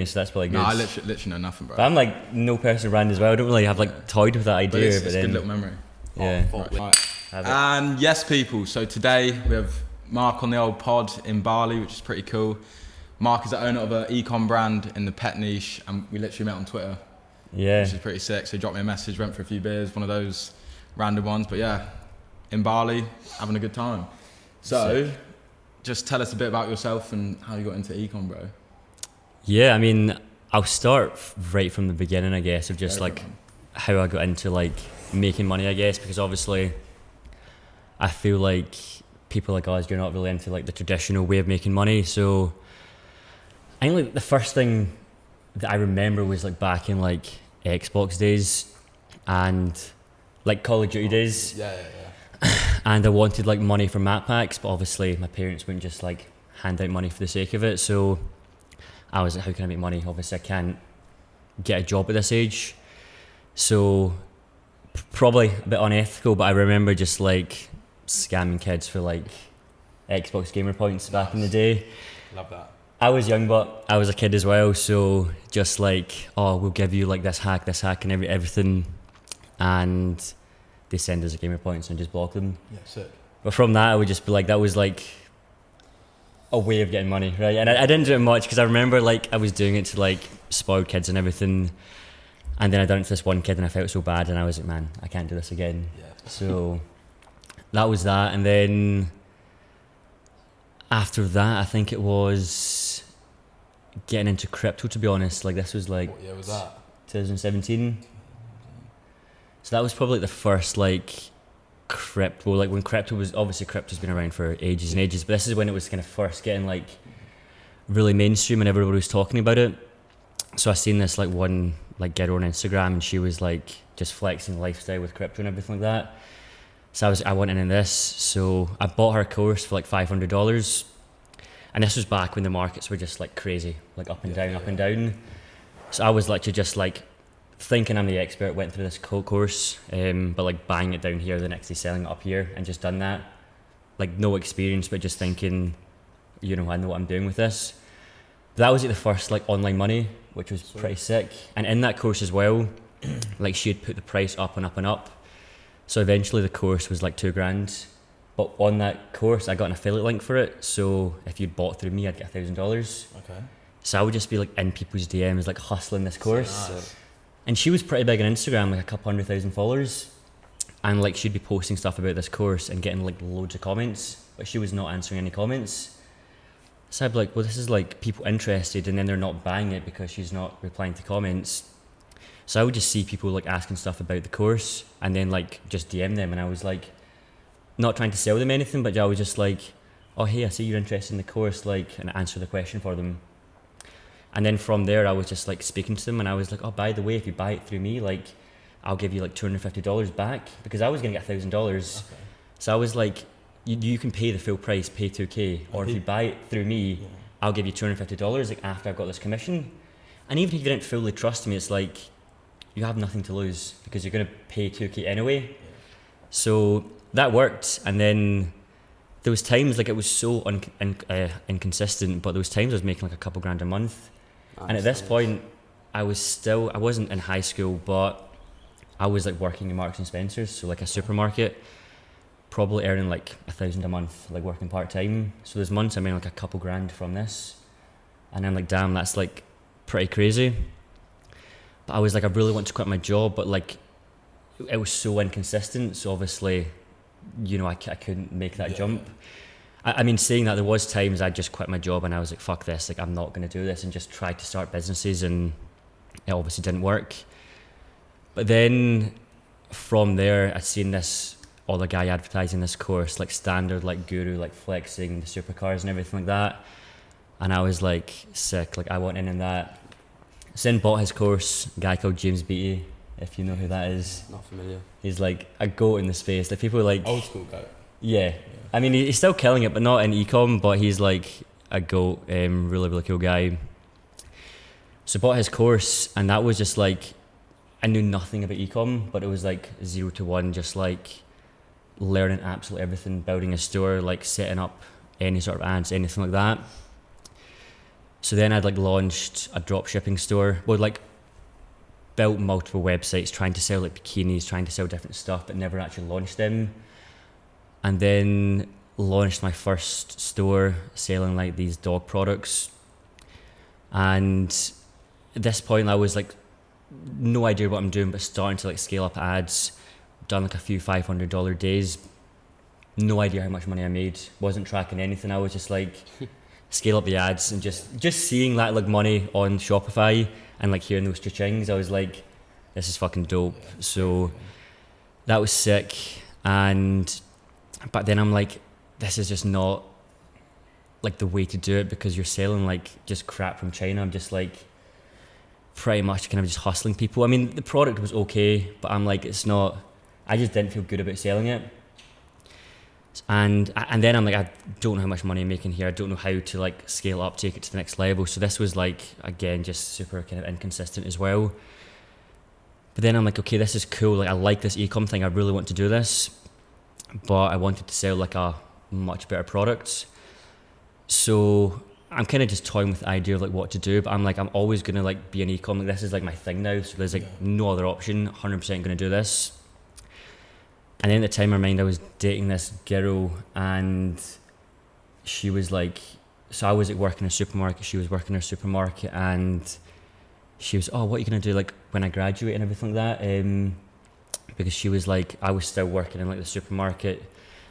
So that's probably good. No, I literally know nothing, bro. But I'm like no personal brand as well. I don't really have like toyed with that idea. But it's a good little memory. Yeah. Right. And yes, people. So today we have Mark on the old pod in Bali, which is pretty cool. Mark is the owner of an e-com brand in the pet niche, and we literally met on Twitter. Yeah. Which is pretty sick. So he dropped me a message, went for a few beers, one of those random ones. But yeah, in Bali, having a good time. So, sick. Just tell us a bit about yourself and how you got into e-com, bro. Yeah, I mean, I'll start right from the beginning, I guess, of just like how I got into like making money, I guess, because obviously I feel like people like us, you're not really into like the traditional way of making money. So I think like the first thing that I remember was like back in like Xbox days and like Call of Duty days. Yeah. And I wanted like money for map packs, but obviously my parents wouldn't just like hand out money for the sake of it. So I was like, how can I make money? Obviously I can't get a job at this age. So probably a bit unethical, but I remember just like scamming kids for like Xbox gamer points back in the day. Love that. I was young, but I was a kid as well. So just like, oh, we'll give you like this hack and everything. And they send us a gamer points and just block them. Yeah, sick. But from that, I would just be like, that was like a way of getting money, right? And I didn't do it much because I remember like I was doing it to like spoiled kids and everything. And then I done it to this one kid and I felt so bad and I was like, man, I can't do this again. Yeah. So that was that. And then after that, I think it was getting into crypto, to be honest. Like this was like... What year was that? 2017. So that was probably the first like crypto, like when crypto was, obviously crypto's been around for ages and ages, but this is when it was kind of first getting like really mainstream and everybody was talking about it. So I seen this like one like girl on Instagram and she was like just flexing lifestyle with crypto and everything like that. So I went in this, so I bought her course for like $500, and this was back when the markets were just like crazy, like up and down. So I was literally just like thinking I'm the expert, went through this course, but like buying it down here, the next day selling it up here, and just done that. Like no experience, but just thinking, you know, I know what I'm doing with this. But that was like the first like online money, which was pretty sick. And in that course as well, like she had put the price up and up and up. So eventually the course was like $2,000. But on that course, I got an affiliate link for it. So if you'd bought through me, I'd get $1,000. Okay. So I would just be like in people's DMs, like hustling this course. Nice. And she was pretty big on Instagram, like a couple 100,000 followers. And like she'd be posting stuff about this course and getting like loads of comments, but she was not answering any comments. So I'd be like, well, this is like people interested and then they're not buying it because she's not replying to comments. So I would just see people like asking stuff about the course and then like just DM them. And I was like, not trying to sell them anything, but I was just like, oh, hey, I see you're interested in the course, like, and answer the question for them. And then from there, I was just like speaking to them and I was like, oh, by the way, if you buy it through me, like, I'll give you like $250 back, because I was gonna get $1,000. Okay. So I was like, you can pay the full price, pay $2,000, or if you buy it through me, I'll give you $250 like after I've got this commission. And even if you didn't fully trust me, it's like, you have nothing to lose because you're gonna pay $2,000 anyway. Yeah. So that worked. And then there was times like it was so inconsistent, but there was times I was making like a couple grand a month. And at this point, I wasn't in high school, but I was like working in Marks and Spencer's, so like a supermarket, probably earning like $1,000 a month, like working part-time. So there's months I made like a couple grand from this. And I'm like, damn, that's like pretty crazy. But I was like, I really want to quit my job, but like it was so inconsistent. So obviously, you know, I couldn't make that jump. I mean, saying that, there was times I just quit my job and I was like, fuck this, like I'm not going to do this, and just tried to start businesses, and it obviously didn't work. But then from there, I'd seen this other guy advertising this course, like standard, like guru, like flexing the supercars and everything like that. And I was like, sick, like I want in that. So then bought his course, a guy called James Beattie, if you know who that is. Not familiar. He's like a goat in the space. Like people are like... Old school goat. Yeah. I mean, he's still killing it, but not in e-com, but he's like a goat, really, really cool guy. So bought his course, and that was just like, I knew nothing about e-com, but it was like 0 to 1, just like learning absolutely everything, building a store, like setting up any sort of ads, anything like that. So then I'd like launched a drop shipping store. Well, like built multiple websites trying to sell like bikinis, trying to sell different stuff, but never actually launched them. And then launched my first store selling like these dog products. And at this point I was like, no idea what I'm doing, but starting to like scale up ads, done like a few $500 days. No idea how much money I made, wasn't tracking anything. I was just like, scale up the ads, and just seeing that like money on Shopify and like hearing those cha-chings, I was like, this is fucking dope. So that was sick. But then I'm like, this is just not like the way to do it, because you're selling like just crap from China. I'm just like pretty much kind of just hustling people. I mean, the product was okay, but I'm like, it's not, I just didn't feel good about selling it. And then I'm like, I don't know how much money I'm making here. I don't know how to like scale up, take it to the next level. So this was like, again, just super kind of inconsistent as well. But then I'm like, okay, this is cool. Like I like this e-com thing. I really want to do this, but I wanted to sell like a much better product. So I'm kind of just toying with the idea of like what to do, but I'm like, I'm always going to like be an e-com. Like this is like my thing now. So there's like no other option, 100% going to do this. And then at the time in my mind, I was dating this girl, and she was like, so I was like working in a supermarket, she was working in a supermarket, and she was, oh, what are you going to do like when I graduate and everything like that? Because she was like, I was still working in like the supermarket,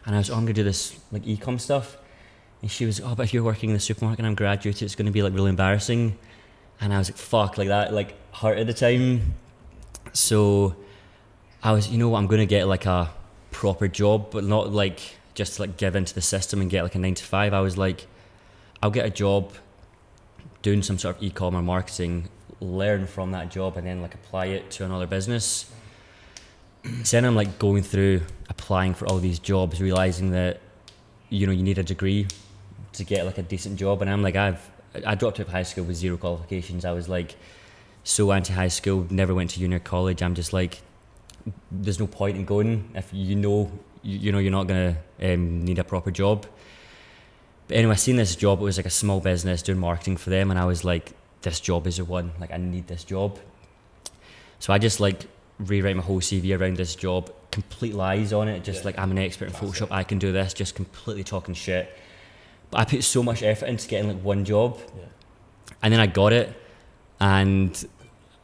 and I was, oh, I'm going to do this like e-com stuff. And she was, oh, but if you're working in the supermarket and I'm graduated, it's going to be like really embarrassing. And I was like, fuck, like that, like hurt at the time. So I was, you know what, I'm going to get like a proper job, but not like just to like give into the system and get like a 9 to 5. I was like, I'll get a job doing some sort of e-com or marketing, learn from that job, and then like apply it to another business. So then I'm like going through applying for all these jobs, realizing that, you know, you need a degree to get like a decent job. And I'm like, I dropped out of high school with 0 qualifications. I was like so anti high school, never went to uni or college. I'm just like, there's no point in going if you know you're not gonna need a proper job. But anyway, I seen this job. It was like a small business doing marketing for them, and I was like, this job is the one. Like I need this job. So I just like rewrite my whole CV around this job, complete lies on it, just like I'm an expert in Photoshop, I can do this, just completely talking shit. But I put so much effort into getting like one job, and then I got it. And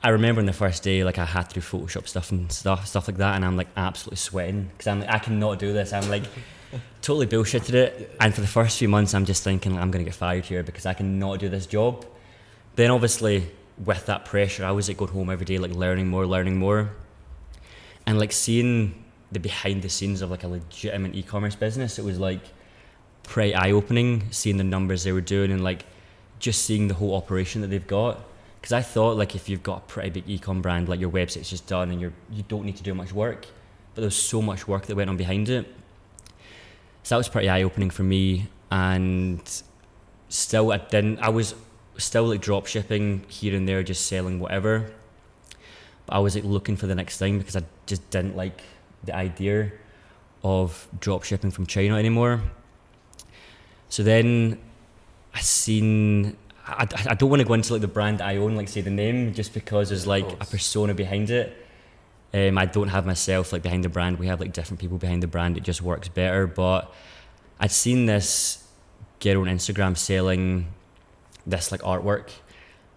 I remember on the first day, like I had to do Photoshop stuff and stuff like that, and I'm like absolutely sweating because I'm like, I cannot do this. I'm like totally bullshitted it. And for the first few months, I'm just thinking like, I'm gonna get fired here because I cannot do this job. Then obviously with that pressure, I was like going home every day, like learning more, and like seeing the behind the scenes of like a legitimate e-commerce business. It was like pretty eye-opening, seeing the numbers they were doing and like just seeing the whole operation that they've got. Because I thought like if you've got a pretty big e-com brand, like your website's just done and you don't need to do much work, but there's so much work that went on behind it. So that was pretty eye-opening for me. And still I was still like drop shipping here and there, just selling whatever, but I was like looking for the next thing because I just didn't like the idea of drop shipping from China anymore. So then I don't want to go into like the brand I own, like say the name, just because there's like a persona behind it. I don't have myself like behind the brand. We have like different people behind the brand. It just works better. But I'd seen this girl on Instagram selling this like artwork,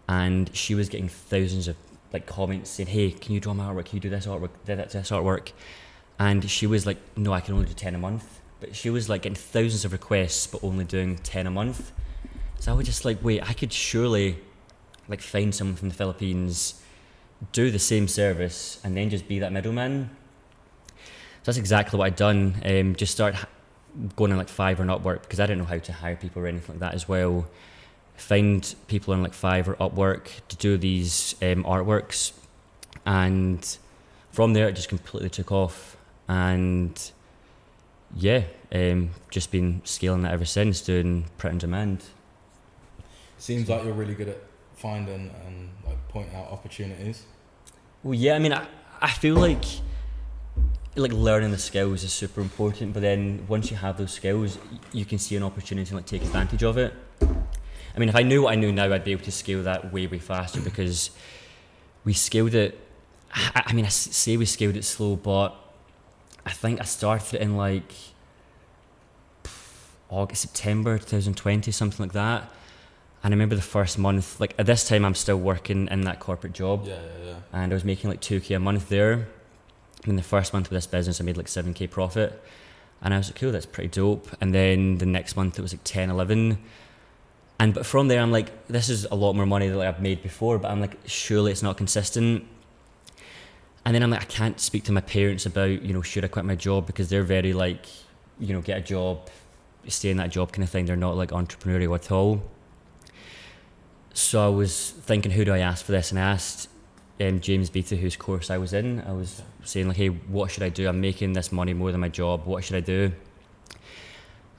and she was getting thousands of like comments saying, hey, can you draw my artwork? Can you do this artwork? This artwork? And she was like, no, I can only do 10 a month. But she was like getting thousands of requests, but only doing 10 a month. So I was just like, wait, I could surely like find someone from the Philippines, do the same service, and then just be that middleman. So that's exactly what I'd done. Just start going on like Fiverr and Upwork, because I didn't know how to hire people or anything like that as well. Find people on like Fiverr, Upwork to do these artworks, and from there it just completely took off. And yeah, just been scaling that ever since, doing print on demand. Seems like you're really good at finding and like pointing out opportunities. Well, yeah, I mean, I feel like learning the skills is super important, but then once you have those skills, you can see an opportunity and like take advantage of it. I mean, if I knew what I knew now, I'd be able to scale that way faster because we scaled it. I mean, I say we scaled it slow, but I think I started it in like September 2020, something like that. And I remember the first month, like at this time I'm still working in that corporate job. Yeah. And I was making like 2k a month there. In the first month of this business I made like 7k profit. And I was like, cool, that's pretty dope. And then the next month it was like 10, 11. But from there I'm like, this is a lot more money than like I've made before, but I'm like, surely it's not consistent. And then I'm like, I can't speak to my parents about, you know, should I quit my job, because they're very like, you know, get a job, stay in that job kind of thing. They're not like entrepreneurial at all. So I was thinking, who do I ask for this? And I asked James Beatty, whose course I was in. I was saying like, hey, what should I do? I'm making this money more than my job. What should I do?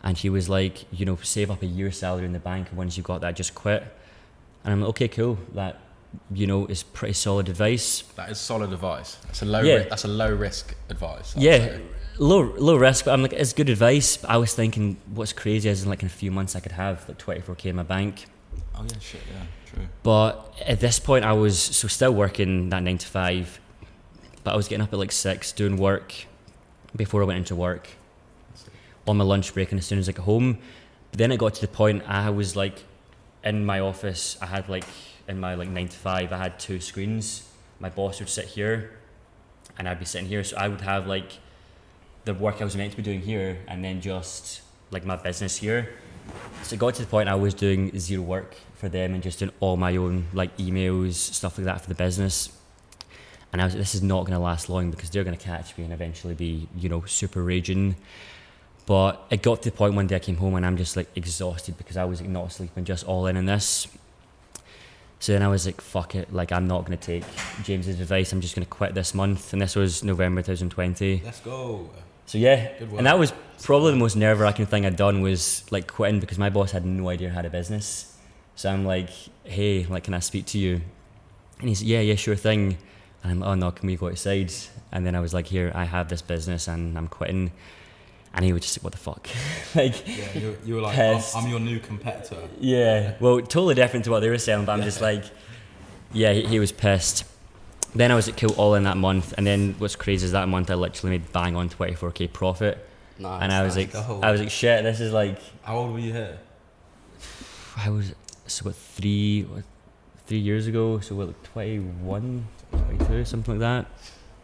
And he was like, you know, save up a year's salary in the bank, and once you got that, just quit. And I'm like, okay, cool. That, you know, is pretty solid advice. That is solid advice. That's a low risk advice. Low risk, but I'm like, it's good advice. But I was thinking, what's crazy is in like in a few months I could have like 24k in my bank. Oh yeah, shit, yeah, true. But at this point I was still working that 9 to 5, but I was getting up at like 6 doing work before I went into work on my lunch break, and as soon as I got home. But then it got to the point I was like in my office, I had like in my like 9 to 5 I had 2 screens. My boss would sit here and I'd be sitting here, so I would have like the work I was meant to be doing here and then just like my business here. So it got to the point I was doing zero work for them and just doing all my own like emails, stuff like that for the business. And I was like, this is not going to last long because they're going to catch me and eventually be, you know, super raging. But it got to the point one day I came home and I'm just like exhausted because I was like not sleeping, just all in this. So then I was like, fuck it, like I'm not going to take James's advice, I'm just going to quit this month. And this was November 2020. Let's go. So yeah, and that was probably the most nerve-wracking thing I'd done, was like quitting, because my boss had no idea I had a business. So I'm like, hey, like, can I speak to you? And he's, yeah, sure thing. And I'm like, oh no, can we go outside? And then I was like, here, I have this business and I'm quitting. And he was just like, what the fuck? Like, yeah, you were like, I'm your new competitor. Yeah, well, totally different to what they were saying, but I'm just like, yeah, he was pissed. Then I was at Cool all in that month, and then what's crazy is that month I literally made bang on 24k profit. Nice. And I was like, shit, this is like. How old were you here? I was, so what, 3 years ago, so what, like 21, 22, something like that.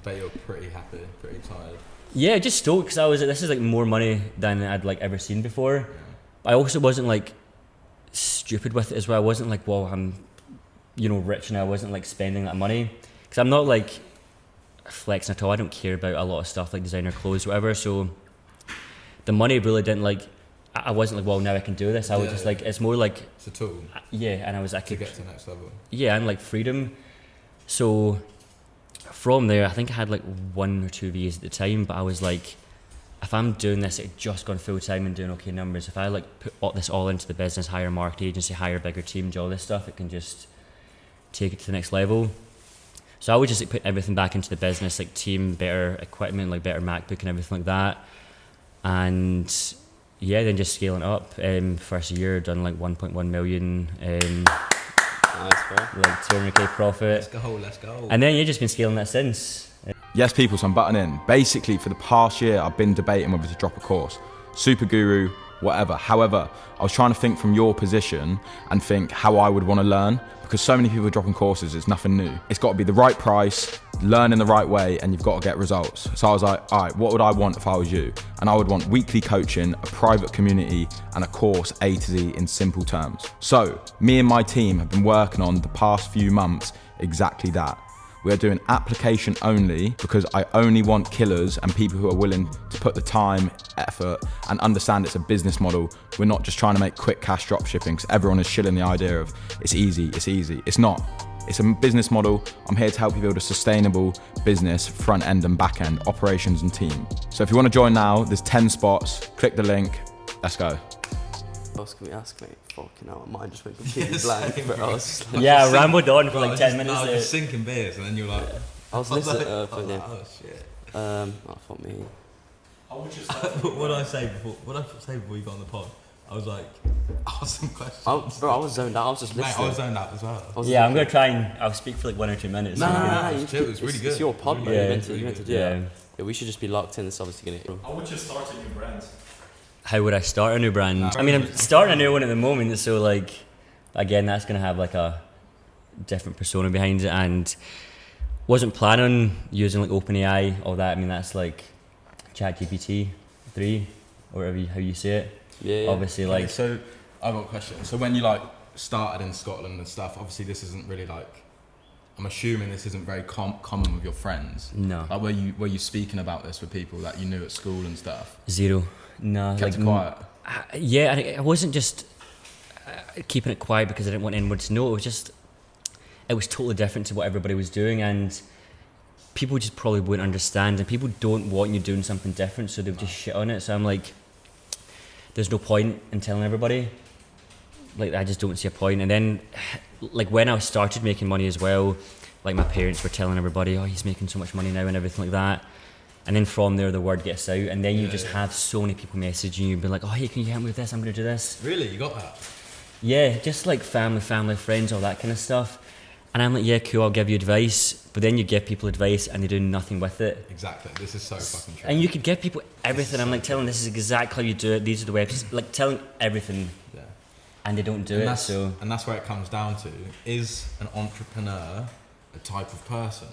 Bet you're pretty happy, pretty tired. Yeah, just stoked, because I was like, this is like more money than I'd like ever seen before. Yeah. I also wasn't like stupid with it as well. I wasn't like, well, I'm, you know, rich, and I wasn't like spending that money. Because I'm not like flexing at all. I don't care about a lot of stuff like designer clothes or whatever. So the money really didn't like, I wasn't like, well, now I can do this. I was just like, it's more like, it's a tool. Yeah, and I could get to the next level. Yeah, and like freedom. So from there, I think I had like 1 or 2 VAs at the time, but I was like, if I'm doing this, it just gone full time and doing okay numbers. If I like put this all into the business, hire a marketing agency, hire a bigger team, do all this stuff, it can just take it to the next level. So I would just like put everything back into the business, like team, better equipment, like better MacBook and everything like that. And yeah, then just scaling up. First year done like 1.1 million. Nice, bro. Like 200k profit. Let's go. And then you've just been scaling that since. Yes, people, so I'm butting in. Basically, for the past year, I've been debating whether to drop a course. Super guru, whatever. However, I was trying to think from your position and think how I would want to learn, because so many people are dropping courses, it's nothing new. It's got to be the right price, learn in the right way, and you've got to get results. So I was like, all right, what would I want if I was you? And I would want weekly coaching, a private community, and a course A to Z in simple terms. So me and my team have been working on the past few months exactly that. We are doing application only, because I only want killers and people who are willing to put the time, effort, and understand it's a business model. We're not just trying to make quick cash drop shipping, because everyone is shilling the idea of it's easy. It's not. It's a business model. I'm here to help you build a sustainable business, front end and back end, operations and team. So if you want to join now, there's 10 spots. Click the link. Let's go. What else can we ask, mate? Fucking hell, mine just went completely blank. But I was like, yeah, I rambled on for like 10 minutes. I was just sinking beers, and then you're like, I was listening. oh shit. Oh fuck me. What did I say before? What did I say before you got on the pod? I was like, ask some questions. Bro, I was zoned out. I was just Mate, listening. I was zoned out as well. Yeah, I'm gonna try and I'll speak for like 1 or 2 minutes. Nah, it was really good. It's your pod, bro. Yeah, You meant to do yeah. that. Yeah, we should just be locked in. It's obviously gonna. How would you start a new brand? How would I start a new brand? Nah, I mean, I'm starting a new one at the moment, so like, again, that's gonna have like a different persona behind it, and wasn't planning on using like OpenAI, all that. I mean, that's like GPT.3 or whatever how you say it. Yeah. Obviously, Okay, like, so I've got a question. So when you like started in Scotland and stuff, obviously this isn't really like, I'm assuming this isn't very common with your friends. no, Like were you speaking about this with people that you knew at school and stuff? zero. No, Kept like it quiet. yeah, and I wasn't just keeping it quiet because I didn't want anyone to know. It was totally different to what everybody was doing, and people just probably wouldn't understand, and people don't want you doing something different, so they'll just shit on it. So I'm like, there's no point in telling everybody. Like, I just don't see a point. And then, like, when I started making money as well, like, my parents were telling everybody, oh, he's making so much money now and everything like that. And then from there, the word gets out, and then you just have so many people messaging you, be like, oh, hey, can you help me with this? I'm going to do this. Really? You got that? Yeah, just like family, friends, all that kind of stuff. And I'm like, yeah, cool, I'll give you advice. But then you give people advice and they do nothing with it. Exactly. This is so fucking true. And you could give people everything. I'm like telling this is exactly how you do it. These are the websites. Like telling everything. Yeah. And they don't do it. So And that's where it comes down to. Is an entrepreneur a type of person?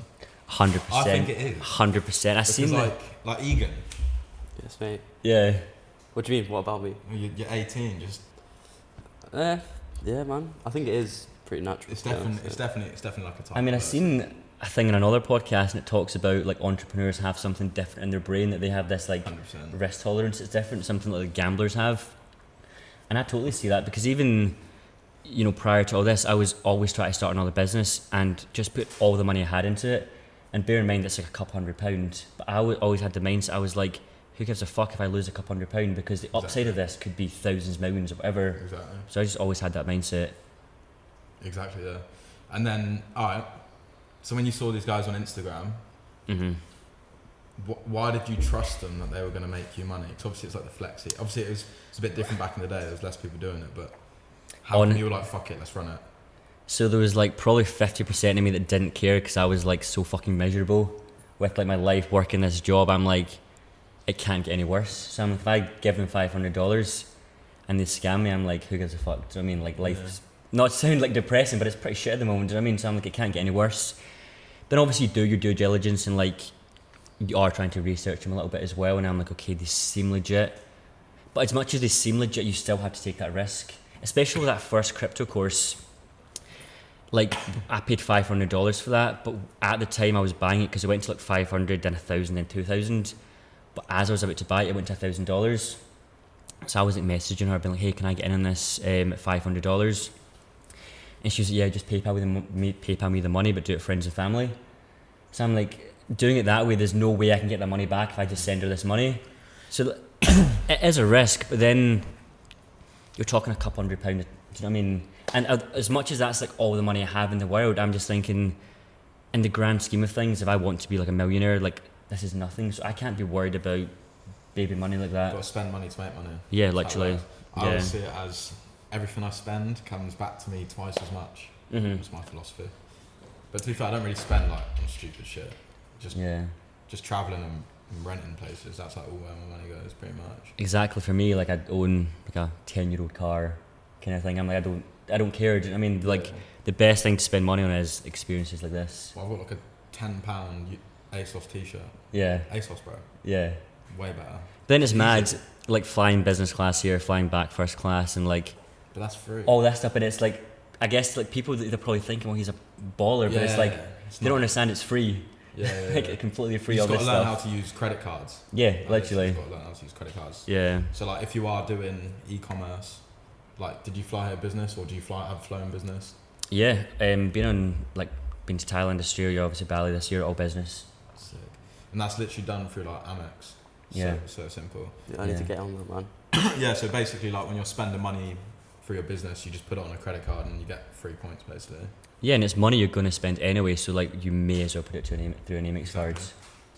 100%. I think it is. 100%. I've Because seen like Egan, Yes, mate. Yeah. What do you mean? What about me? you're 18, just Yeah, man. I think it is pretty natural. it's to be honest, definitely like a type I mean, of I've person. seen a thing in another podcast and it talks about like entrepreneurs have something different in their brain, that they have this like 100%. risk tolerance. It's different, something like gamblers have. And I totally see that, because even, you know, prior to all this, I was always trying to start another business and just put all the money I had into it. And bear in mind, it's like a couple £100. But I always had the mindset, I was like, who gives a fuck if I lose a couple £100? Because the upside of this could be thousands, millions, or whatever. Exactly. So I just always had that mindset. Exactly, yeah. And then, alright, so when you saw these guys on Instagram, Mm-hmm. why did you trust them that they were going to make you money? Because obviously it's like the flexi. Obviously it's a bit different back in the day. There was less people doing it, but how come you were like, fuck it, let's run it? So there was like probably 50% of me that didn't care, because I was like so fucking miserable with like my life working this job. I'm like, it can't get any worse. So I'm like, if I give them $500 and they scam me, I'm like, who gives a fuck? Do you know what I mean? Like, life's not sound like depressing, but it's pretty shit at the moment. Do you know what I mean? So I'm like, it can't get any worse. Then obviously you do your due diligence and like you are trying to research them a little bit as well. And I'm like, okay, they seem legit. But as much as they seem legit, you still have to take that risk. Especially with that first crypto course. Like, I paid $500 for that, but at the time I was buying it, because it went to like 500, then 1,000, then 2,000. But as I was about to buy it, it went to $1,000. So I was like messaging her, being like, hey, can I get in on this at $500? And she was like, yeah, just PayPal me the money, but do it friends and family. So I'm like, doing it that way, there's no way I can get the money back if I just send her this money. So it is a risk, but then you're talking a couple £100. Do you know what I mean? And as much as that's like all the money I have in the world, I'm just thinking, in the grand scheme of things, if I want to be like a millionaire, like, this is nothing. So I can't be worried about baby money like that. You've got to spend money to make money. Yeah, That's literally. how I always see it as everything I spend comes back to me twice as much. Mm-hmm. That's my philosophy. But to be fair, I don't really spend like on stupid shit. Just travelling and renting places. That's like all where my money goes, pretty much. Exactly. For me, like, I own like a 10-year-old car kind of thing. I'm like, I don't care. Do you know what I mean? Like, the best thing to spend money on is experiences like this. Well, I've got like a £10 ASOS t-shirt. Yeah. ASOS, bro. Yeah. Way better. Then it's mad, like flying business class here, flying back first class, and like But that's free. all that stuff. And it's like, I guess like people, they're probably thinking, well, he's a baller, but it's like, they don't understand it's free. Yeah, Like, completely free, You've all got this to learn stuff. how to use credit cards. Yeah, Like, literally. You've got to learn how to use credit cards. Yeah. So like, if you are doing e-commerce, like, did you fly here business, or do you have flown business? Yeah. Been to Thailand, Australia, obviously Bali this year, all business. Sick. And that's literally done through like Amex. Yeah. So simple. Yeah, I need to get on that, man. Yeah, so basically like when you're spending money for your business, you just put it on a credit card and you get free points basically. Yeah, and it's money you're going to spend anyway, so like you may as well put it through an Amex card. It's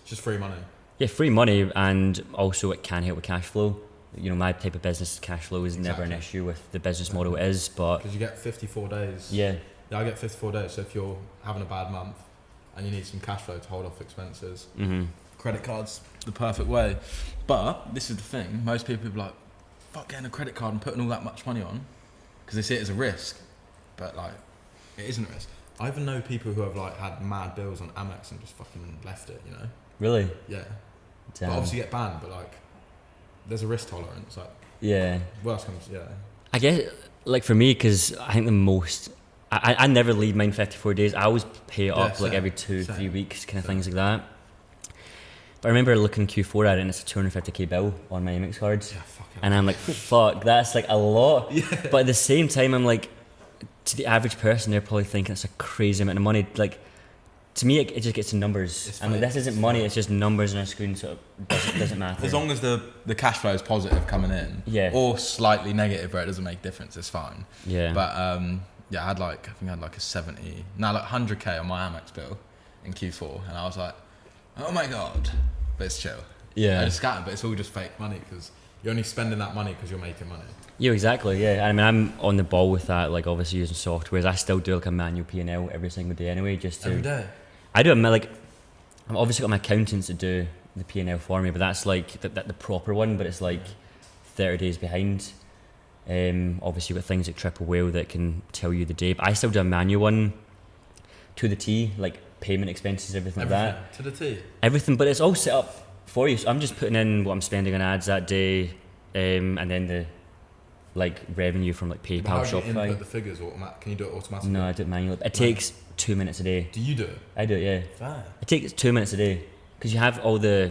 just free money. Yeah, free money, and also it can help with cash flow. you know, my type of business cash flow is never an issue with the business model it is, but because you get 54 days. Yeah, I get 54 days. So if you're having a bad month and you need some cash flow to hold off expenses, credit cards the perfect way. But this is the thing: most people are like, "Fuck getting a credit card and putting all that much money on," because they see it as a risk. But like, it isn't a risk. I even know people who have like had mad bills on Amex and just fucking left it. You know? Really? Yeah. Damn. But obviously, you get banned. But like, there's a risk tolerance. Like, yeah. worst comes, yeah. I guess, like for me, because I think the most, I never leave mine 54 days. I always pay it up like every 2-3 weeks, kind of things like that. But I remember looking Q4 at it and it's a 250k bill on my Amex cards. Yeah, fuck it. And I'm like, fuck, that's like a lot. Yeah. But at the same time, I'm like, to the average person, they're probably thinking it's a crazy amount of money. Like, to me, it just gets to numbers. And like, this isn't money, it's just numbers on a screen, so it doesn't matter. As long as the cash flow is positive coming in, or slightly negative where it doesn't make a difference, it's fine. Yeah. But I think I had like a 100k on my Amex bill in Q4, and I was like, oh my god, but it's chill. Yeah. I just scattered, but it's all just fake money because you're only spending that money because you're making money. Yeah, exactly. Yeah, I mean, I'm on the ball with that. Like, obviously using softwares, I still do like a manual P&L every single day anyway, just to. Every day. I do like, I've obviously got my accountants to do the P&L for me, but that's like the proper one, but it's like 30 days behind. Obviously with things like Triple Whale that can tell you the day, but I still do a manual one to the T, like payment expenses, everything like that. To the T. Everything, but it's all set up for you. So I'm just putting in what I'm spending on ads that day, and then the like revenue from like PayPal, How do you Shopify. input the figures can you do it automatically? No, I do it manually. It takes 2 minutes a day. Do you do it? I do it, yeah. Fair. It takes 2 minutes a day because you have all the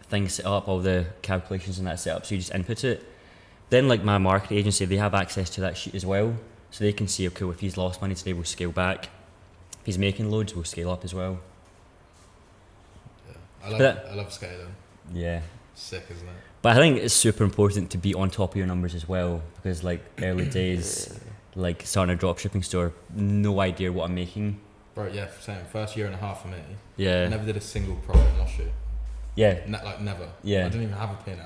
things set up, all the calculations and that set up, so you just input it. Then like my marketing agency, they have access to that sheet as well, so they can see, okay, if he's lost money today, we'll scale back. If he's making loads, we'll scale up as well. Yeah, I love scaling. Yeah. Sick, isn't it? But I think it's super important to be on top of your numbers as well, because like early days, like starting a drop shipping store, no idea what I'm making. Bro, yeah, same. First year and a half for me. Yeah. I never did a single profit and loss shoot. Yeah. Like never. Yeah. I didn't even have a P&L.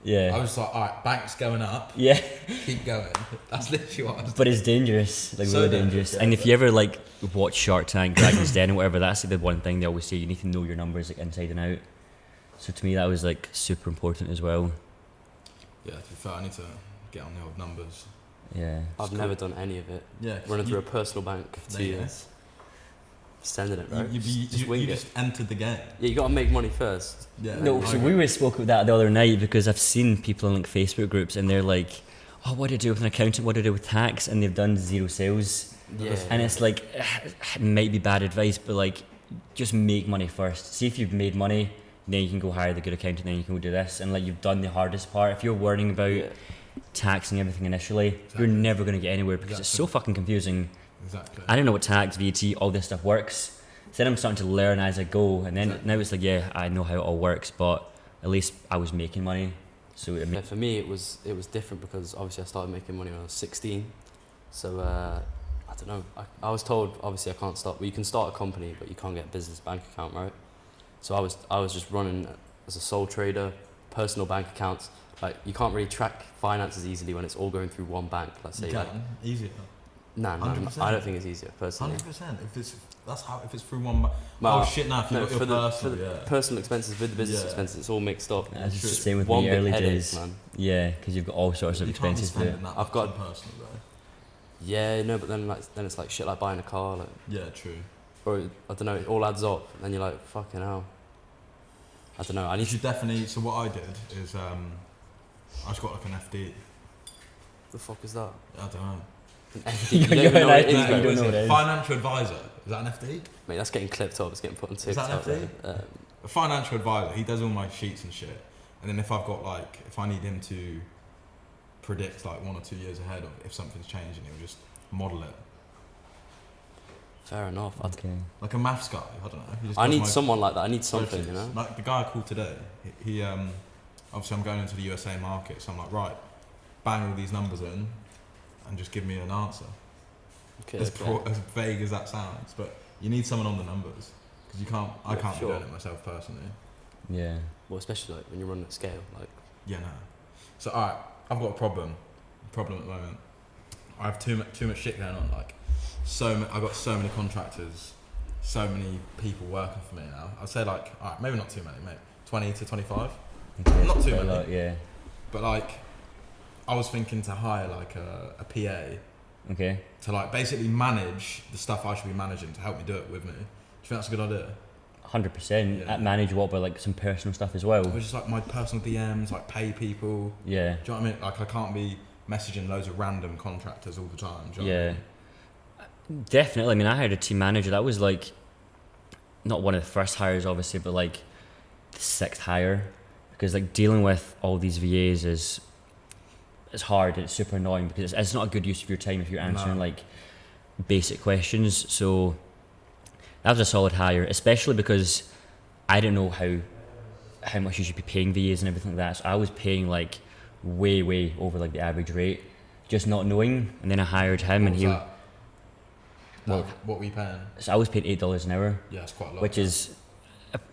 Yeah. I was just like, alright, bank's going up. Yeah. Keep going. That's literally what I was But it's dangerous, like So really dangerous. yeah, And if you ever like watch Shark Tank, Dragon's Den or whatever, that's like the one thing they always say, you need to know your numbers like inside and out. So to me that was like super important as well. Yeah, to be fair, I need to get on the old numbers. Yeah. I've never done any of it. Yeah. Running through a personal bank for 2 years. Sending it, right? You just entered the game. Yeah, you got to make money first. Yeah. No, so we spoke about that the other night because I've seen people in like Facebook groups and they're like, oh, what do I do with an accountant? What do I do with tax? And they've done 0 sales. Yeah. And it's like, it might be bad advice, but like, just make money first. See if you've made money, then you can go hire the good accountant, then you can go do this. And like, you've done the hardest part. If you're worrying about taxing everything initially, you're never going to get anywhere because it's so fucking confusing. Exactly. I don't know what tax, VAT, all this stuff works. So then I'm starting to learn as I go, and then now it's like, yeah, I know how it all works, but at least I was making money. So Yeah, for me it was different because obviously I started making money when I was 16. So I don't know. I was told obviously I can't start. Well, you can start a company, but you can't get a business bank account, right? So I was just running as a sole trader, personal bank accounts. Like you can't really track finances easily when it's all going through one bank. Let's say like easier. Nah, I don't think it's easier personally. 100%. If it's through one. Oh shit! Now if you got your personal, the personal expenses with the business expenses, it's all mixed up. Yeah, it's just the same with one me big early headache, days. man. Yeah, because you've got all sorts of expenses to it. I've got personal though. Yeah, no, but then it's like shit like buying a car, like, Yeah, true. or I don't know, it all adds up, and then you're like, fucking hell. I don't know. You should definitely. So what I did is I just got like an FD. The fuck is that? I don't know. An FD? You don't even know what it is, You bro. don't know what it is. Financial advisor. Is that an FD? Mate, that's getting clipped up. It's getting put on Is that an TikTok. FD? A financial advisor. He does all my sheets and shit. And then if I need him to predict like 1 or 2 years ahead of if something's changing, he'll just model it. Fair enough. Okay. Like a maths guy. I don't know. He just I does need my someone like that. I need something, spreadsheets. you know. Like the guy I called today. He obviously I'm going into the USA market, so I'm like, right, bang all these numbers in, and just give me an answer. Okay. As vague as that sounds, but you need someone on the numbers because you can't. I can't be doing it myself personally. Yeah. Well, especially like when you're running at scale, like. Yeah, no. So alright, I've got a problem at the moment. I have too much shit going on. Like, I've got so many contractors, so many people working for me now. I'd say like, alright, maybe not too many, mate. 20 to 25. Okay, Not too many. lot, yeah. But like, I was thinking to hire like a PA. Okay. To like basically manage the stuff I should be managing to help me do it with me. Do you think that's a good idea? 100%. Yeah. Manage what, but like some personal stuff as well. Or just like my personal DMs, like pay people. Yeah. Do you know what I mean? Like I can't be messaging loads of random contractors all the time. Do you know what I mean? Definitely. I mean, I hired a team manager. That was like not one of the first hires, obviously, but like the 6th hire, because like dealing with all these VAs is hard. It's super annoying because it's not a good use of your time if you're answering like basic questions. So that was a solid hire, especially because I didn't know how much you should be paying VAs and everything like that. So I was paying like way over like the average rate, just not knowing. And then I hired him, and what were you paying? So I was paid $8 an hour. Yeah, it's quite a lot. Which is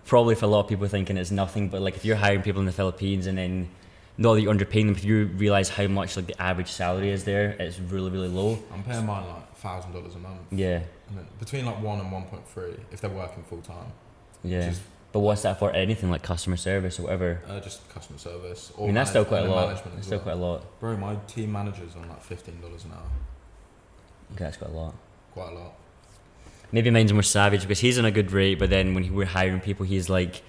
probably for a lot of people thinking it's nothing, but like if you're hiring people in the Philippines and then not that you're underpaying them, if you realise how much like the average salary is there, it's really low. I'm paying mine like $1,000 a month. Yeah. I mean, between like 1 and 1.3 if they're working full time. Yeah. But what's that for? Anything like customer service or whatever? Just customer service. I mean, that's still quite a lot. That's still quite a lot. Bro, my team manager's on like $15 an hour. Okay, that's quite a lot. Quite a lot. Maybe mine's more savage because he's on a good rate, but then when we're hiring people, he's like,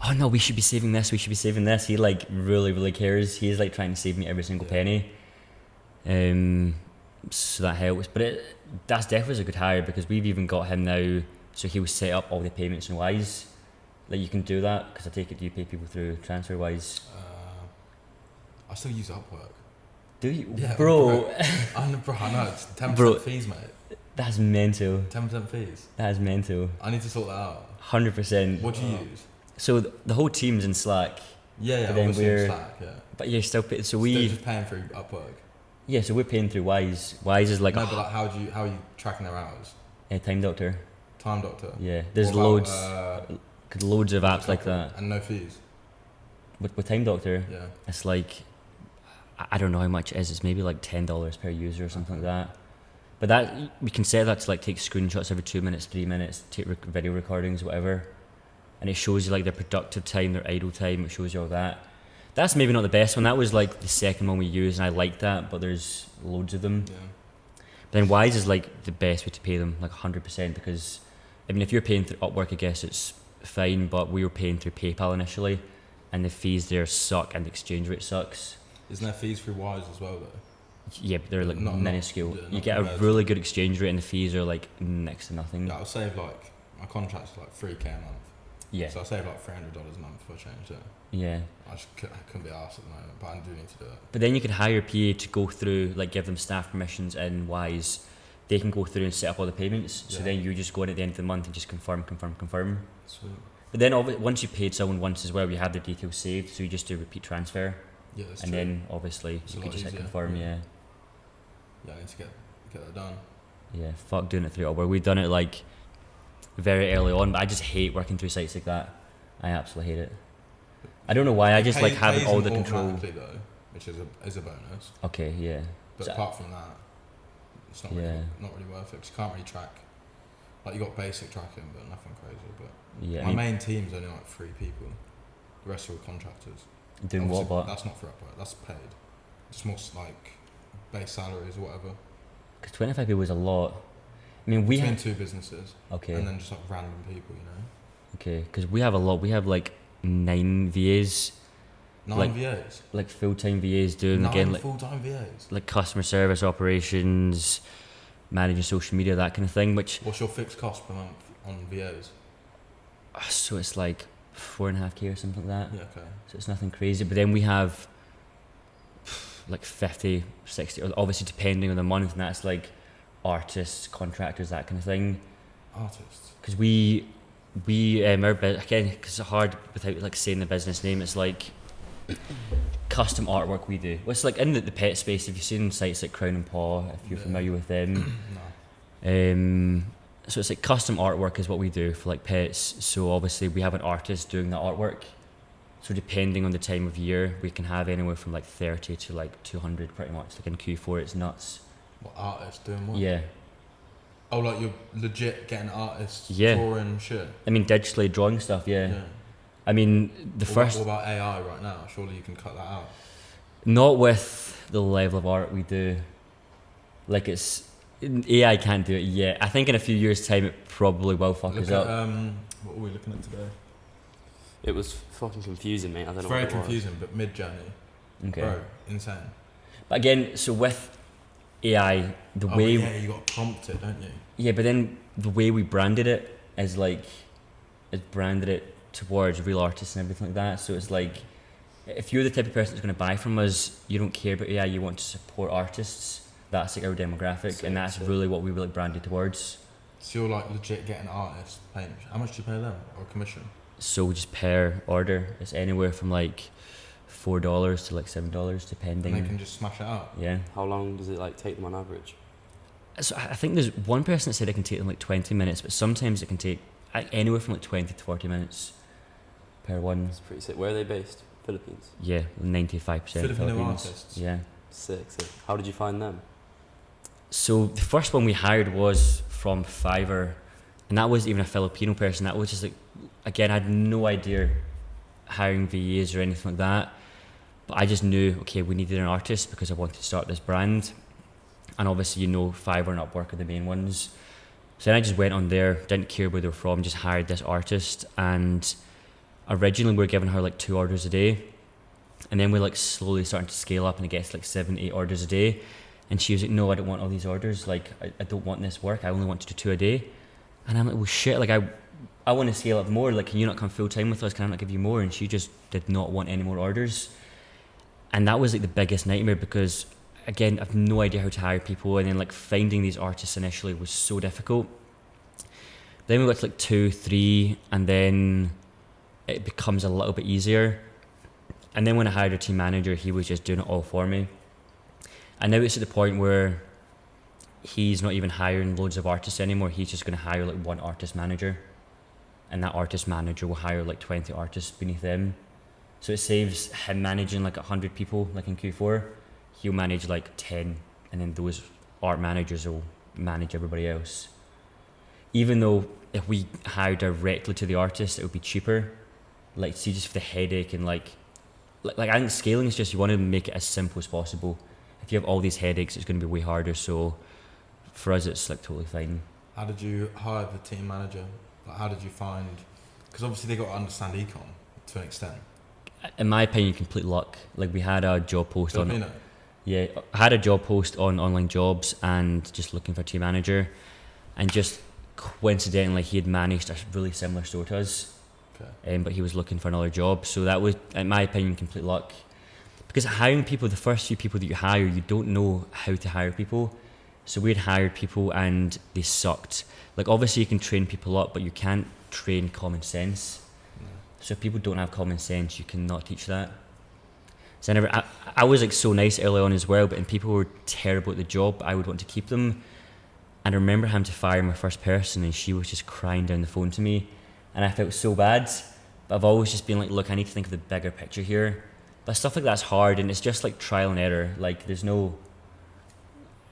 oh no, we should be saving this, we should be saving this. He like really cares. He's like trying to save me every single penny. So that helps. But that's definitely a good hire because we've even got him now, so he will set up all the payments in Wise. Like you can do that because I take it, do you pay people through TransferWise? I still use Upwork. Do you? Yeah, bro. I know, it's 10% fees, mate. That's mental. 10% fees. That is mental. I need to sort that out. 100%. What do you use? So the whole team's in Slack. Yeah, but then obviously in Slack, yeah. But you're still paying, so Still just paying through Upwork. Yeah, so we're paying through Wise. Wise is like... No, but like how are you tracking their hours? Time Doctor. Time Doctor? Yeah, there's loads of apps like that. And no fees? With Time Doctor, yeah. It's like, I don't know how much it is, it's maybe like $10 per user or something like that. But that we can set that to like take screenshots every 2 minutes, 3 minutes, take video recordings, whatever. And it shows you like their productive time, their idle time, it shows you all that. That's maybe not the best one. That was like the second one we used and I liked that, but there's loads of them. Yeah. But then Wise is like the best way to pay them, like 100%, because I mean if you're paying through Upwork, I guess it's fine, but we were paying through PayPal initially and the fees there suck and the exchange rate sucks. Isn't there fees through Wise as well though? Yeah, but they're like minuscule. You get a really good exchange rate and the fees are like next to nothing. Yeah, I'll save like, my contract's like $3,000 a month. Yeah. So I'll save like $300 a month if I change it. Yeah. I couldn't be arsed at the moment, but I do need to do it. But then you can hire a PA to go through, like give them staff permissions in Wise. They can go through and set up all the payments. So then you just go in at the end of the month and just confirm. Sweet. But then once you've paid someone once as well, you have their details saved, so you just do repeat transfer. Yeah, that's and true. then obviously It's you a can lot just hit easier, confirm, Yeah, I need to get that done. Yeah, fuck doing it through Upwork. We've done it like very early on, but I just hate working through sites like that. I absolutely hate it. I don't know why. I just like having all the control. Though, which is a bonus. Okay, yeah. But So, apart from that, it's not really worth it. 'Cause you can't really track. Like you got basic tracking, but nothing crazy. But yeah, my main team's only like 3 people. The rest are all contractors. Doing what? But that's not for Upwork. That's paid. Just more like base salaries or whatever. Because 25 people is a lot. I mean, Between 2 businesses. Okay. And then just like random people, you know. Okay, because we have a lot. We have like 9 VAs. 9 VAs. Like full-time VAs doing 9 again like full-time VAs. Like customer service operations, managing social media, that kind of thing. Which what's your fixed cost per month on VAs? So it's like 4.5K or something like that. Yeah, okay. So it's nothing crazy. But then we have like 50, 60, obviously depending on the month, and that's like artists, contractors, that kind of thing. Artists. Because our again, because it's hard without like saying the business name. It's like custom artwork we do. Well, it's like in the pet space. If you've seen sites like Crown and Paw, if you're familiar with them. No. So it's like custom artwork is what we do for like pets. So obviously we have an artist doing that artwork. So depending on the time of year, we can have anywhere from like 30 to like 200 pretty much. Like in Q4, it's nuts. What, artists doing what? Yeah. Oh, like you're legit getting artists Yeah. drawing shit? I mean, digitally drawing stuff, yeah. I mean, What about AI right now? Surely you can cut that out. Not with the level of art we do. Like AI can't do it yet. I think in a few years' time it probably will fuck us up. What are we looking at today? It was fucking confusing, mate. I don't know. It's very what it was. confusing, but mid-journey. Okay. Bro, insane. But again, so with AI, the way... yeah, you got to prompt it, don't you? Yeah, but then the way we branded it is like... Is branded it towards real artists and everything like that. So it's like... If you're the type of person that's going to buy from us, you don't care about AI, you want to support artists. That's like our demographic, and that's really what we like branded towards. So you're like legit getting artists paying. How much do you pay them, or commission? So just per order, it's anywhere from like $4 to like $7, depending. And they can just smash it out. Yeah. How long does it like take them on average? So I think there's one person that said it can take them like 20 minutes, but sometimes it can take anywhere from like 20 to 40 minutes per one. It's pretty sick. Where are they based? Philippines? Yeah, 95% Filipino Philippines. artists. Yeah. Sick. How did you find them? So the first one we hired was from Fiverr, and that wasn't even a Filipino person. That was just like, again, I had no idea hiring VAs or anything like that, but I just knew, okay, we needed an artist because I wanted to start this brand, and obviously, Fiverr and Upwork are the main ones. So then I just went on there, didn't care where they were from, just hired this artist, and originally we were giving her like 2 orders a day, and then we're like slowly starting to scale up, and it gets like 7-8 orders a day. And she was like, no, I don't want all these orders. Like, I don't want this work. I only want to do 2 a day. And I'm like, well, shit. Like, I want to scale up more. Like, can you not come full time with us? Can I not give you more? And she just did not want any more orders. And that was like the biggest nightmare because, again, I've no idea how to hire people. And then like finding these artists initially was so difficult. Then we got to like 2, 3, and then it becomes a little bit easier. And then when I hired a team manager, he was just doing it all for me. And now it's at the point where he's not even hiring loads of artists anymore. He's just going to hire like one artist manager, and that artist manager will hire like 20 artists beneath them. So it saves him managing like 100 people. Like in Q4, he'll manage like 10, and then those art managers will manage everybody else. Even though if we hire directly to the artist, it would be cheaper. Like, see, just for the headache and like I think scaling is just, you want to make it as simple as possible. If you have all these headaches, it's going to be way harder. So for us, it's like totally fine. How did you hire the team manager? Like, how did you find? Because obviously they got to understand econ to an extent. In my opinion, complete luck. Like, we had a job post Filipino. I had a job post on online jobs and just looking for a team manager, and just coincidentally he had managed a really similar store to us. Okay. But he was looking for another job. So that was, in my opinion, complete luck. Because hiring people, the first few people that you hire, you don't know how to hire people. So we'd hired people and they sucked. Like, obviously you can train people up, but you can't train common sense. No. So if people don't have common sense, you cannot teach that. So I was like so nice early on as well, but when people were terrible at the job, I would want to keep them. And I remember having to fire my first person, and she was just crying down the phone to me, and I felt so bad. But I've always just been like, look, I need to think of the bigger picture here. But stuff like that's hard, and it's just like trial and error. Like, there's no,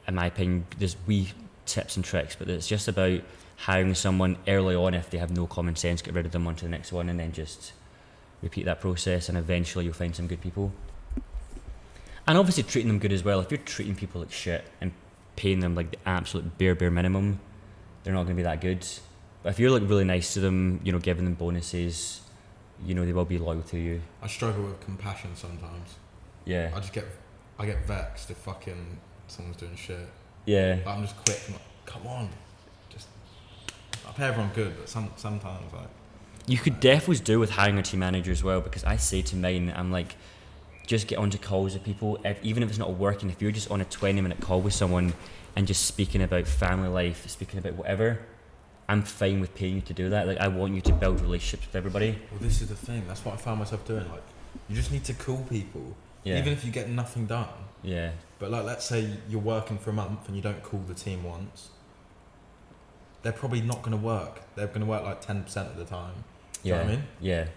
in my opinion, there's wee tips and tricks, but it's just about hiring someone early on. If they have no common sense, get rid of them, onto the next one, and then just repeat that process, and eventually you'll find some good people. And obviously treating them good as well. If you're treating people like shit and paying them like the absolute bare minimum, they're not going to be that good. But if you're like really nice to them, giving them bonuses, they will be loyal to you. I struggle with compassion sometimes. Yeah. I get vexed if fucking someone's doing shit. Yeah. Like, I'm just quick. I'm like, come on. I pay everyone good, but sometimes like. You could definitely do with hiring a team manager as well, because I say to mine, I'm like, just get onto calls with people, even if it's not working. If you're just on a 20-minute call with someone and just speaking about family life, speaking about whatever, I'm fine with paying you to do that. Like, I want you to build relationships with everybody. Well, this is the thing. That's what I found myself doing. Like, you just need to call people, even if you get nothing done. Yeah. But like, let's say you're working for a month and you don't call the team once. They're probably not going to work. They're going to work like 10% of the time. Do you know what I mean? Yeah.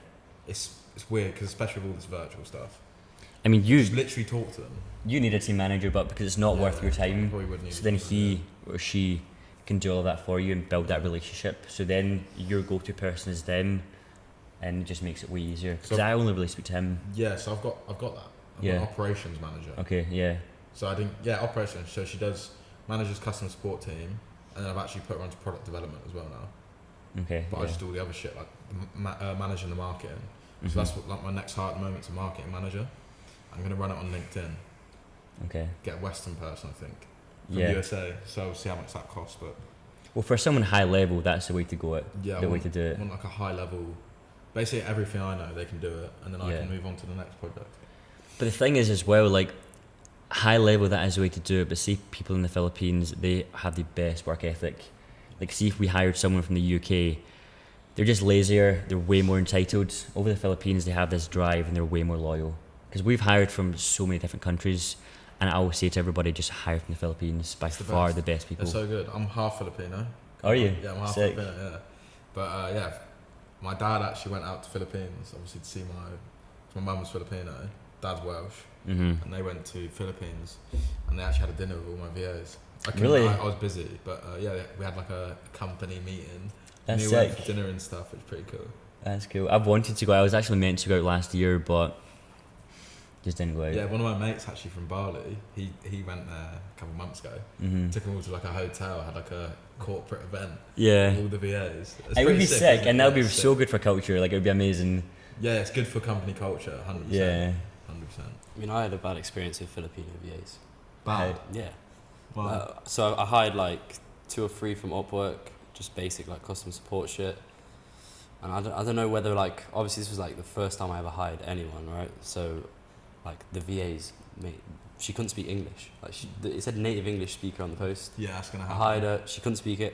it's weird because especially with all this virtual stuff, I mean, you just literally talk to them. you need a team manager, but because it's not worth your time, Probably would need so then a he or she can do all of that for you and build that relationship. So then your go-to person is them, and it just makes it way easier. Because So- I only really speak to him. Yeah, so I've got that. I'm Yeah. an operations manager. Okay, yeah, So I think operations. So she manages customer support team, and then I've actually put her onto product development as well now. okay. But yeah. I just do all the other shit like managing the marketing. Mhm. So that's what like my next hire at the moment is a marketing manager. I'm gonna run it on LinkedIn. Okay. Get a Western person, I think, from Yeah. USA. So we'll see how much that costs. But Well, for someone high level, that's the way to go. yeah, The way to do I it. want like a high level. Basically, everything I know, they can do it, and then I Yeah. can move on to the next project. But the thing is, as well, like high level, that is the way to do it. But see, people in the Philippines, they have the best work ethic. Like, see if we hired someone from the UK, they're just lazier. They're way more entitled. Over the Philippines, they have this drive and they're way more loyal. Because we've hired from so many different countries, and I always say to everybody, just hire from the Philippines. By the far best. the best people. They're so good. I'm half Filipino. Are you? Yeah, I'm half Sick. Filipino. Yeah, but yeah, my dad actually went out to Philippines, obviously to see my mum was Filipino, dad's Welsh, Mm-hmm. and they went to Philippines, and they actually had a dinner with all my VAs. Really? I was busy, but yeah, we had like a company meeting. That's and we went sick. for dinner and stuff. It's pretty cool. That's cool. I've wanted to go. I was actually meant to go out last year, but just didn't go out. Yeah, one of my mates actually from Bali, he went there a couple of months ago. Mm-hmm. Took them all to like a hotel, had like a corporate event. Yeah. All the VAs. It's It would pretty be sick, isn't and it? that would be Yeah, it's so sick. good for culture. Like, it would be amazing. Yeah, it's good for company culture, 100%. Yeah. 100%. I mean, I had a bad experience with Filipino VAs. Bad. Yeah. Wow. So I hired like 2 or 3 from Upwork, just basic like customer support shit. And I don't know whether like, obviously this was like the first time I ever hired anyone, right? So like the VAs, mate, she couldn't speak English. Like it said native English speaker on the post. Yeah, that's gonna I happen. hired her, she couldn't speak it,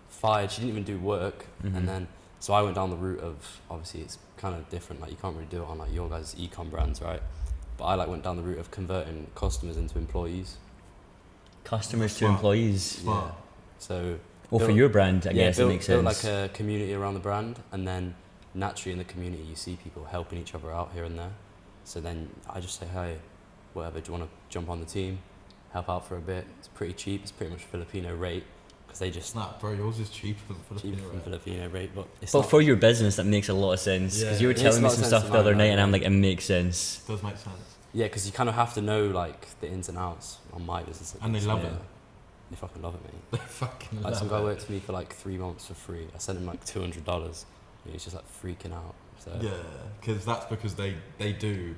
fired, she didn't even do work. Mhm. And then, so I went down the route of, obviously it's kind of different, like you can't really do it on like your guys' e-com brands, right? But I like went down the route of converting customers into employees. Customers to Smart. employees. Smart. Yeah. So Well, for Built- your brand, I guess built, it makes built sense. like a community around the brand, and then naturally in the community you see people helping each other out here and there. So then I just say, hey, whatever, do you want to jump on the team, help out for a bit? It's pretty cheap. It's pretty much Filipino rate, because they just Nah, bro, yours is cheaper than cheap Filipino. from Right? Filipino rate, but it's But not. for your business, that makes a lot of sense. Because Yeah. you were It makes telling a me lot of some sense stuff in the other my night, and I'm mind. like, it makes sense. Does make sense. Yeah, because you kind of have to know like the ins and outs on my business. And they So, love yeah, it. They fucking love it, mate. They fucking Like love some guy it. worked for me for like 3 months for free. I sent him like $200. And he was just like freaking out. So Yeah, because that's because they do.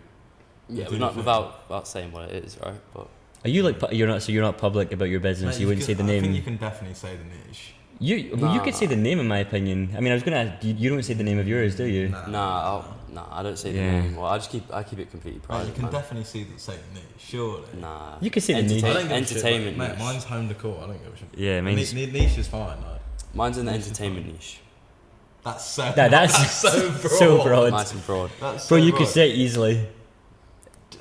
yeah, do we're not the thing. without saying what it is, right? But Are you like you're not public about your business? Mate, you wouldn't say the I think you name. can definitely say the niche. You Nah. could say the name, in my opinion. I mean, I was gonna. You don't say the name of yours, do you? nah, I don't say Yeah. the name. Well, I keep it completely Mate, private. you can man. definitely say the niche, surely. Nah. You can say the niche. I don't give a Entertainment shit, mate. niche. Mine's home decor. I don't give a shit. Yeah, mine's. Niche is fine. Like. Mine's in the Niche is entertainment fine. niche. That's so. That's so broad. so broad. Nice and broad. That's Bro, so you broad. could say it easily.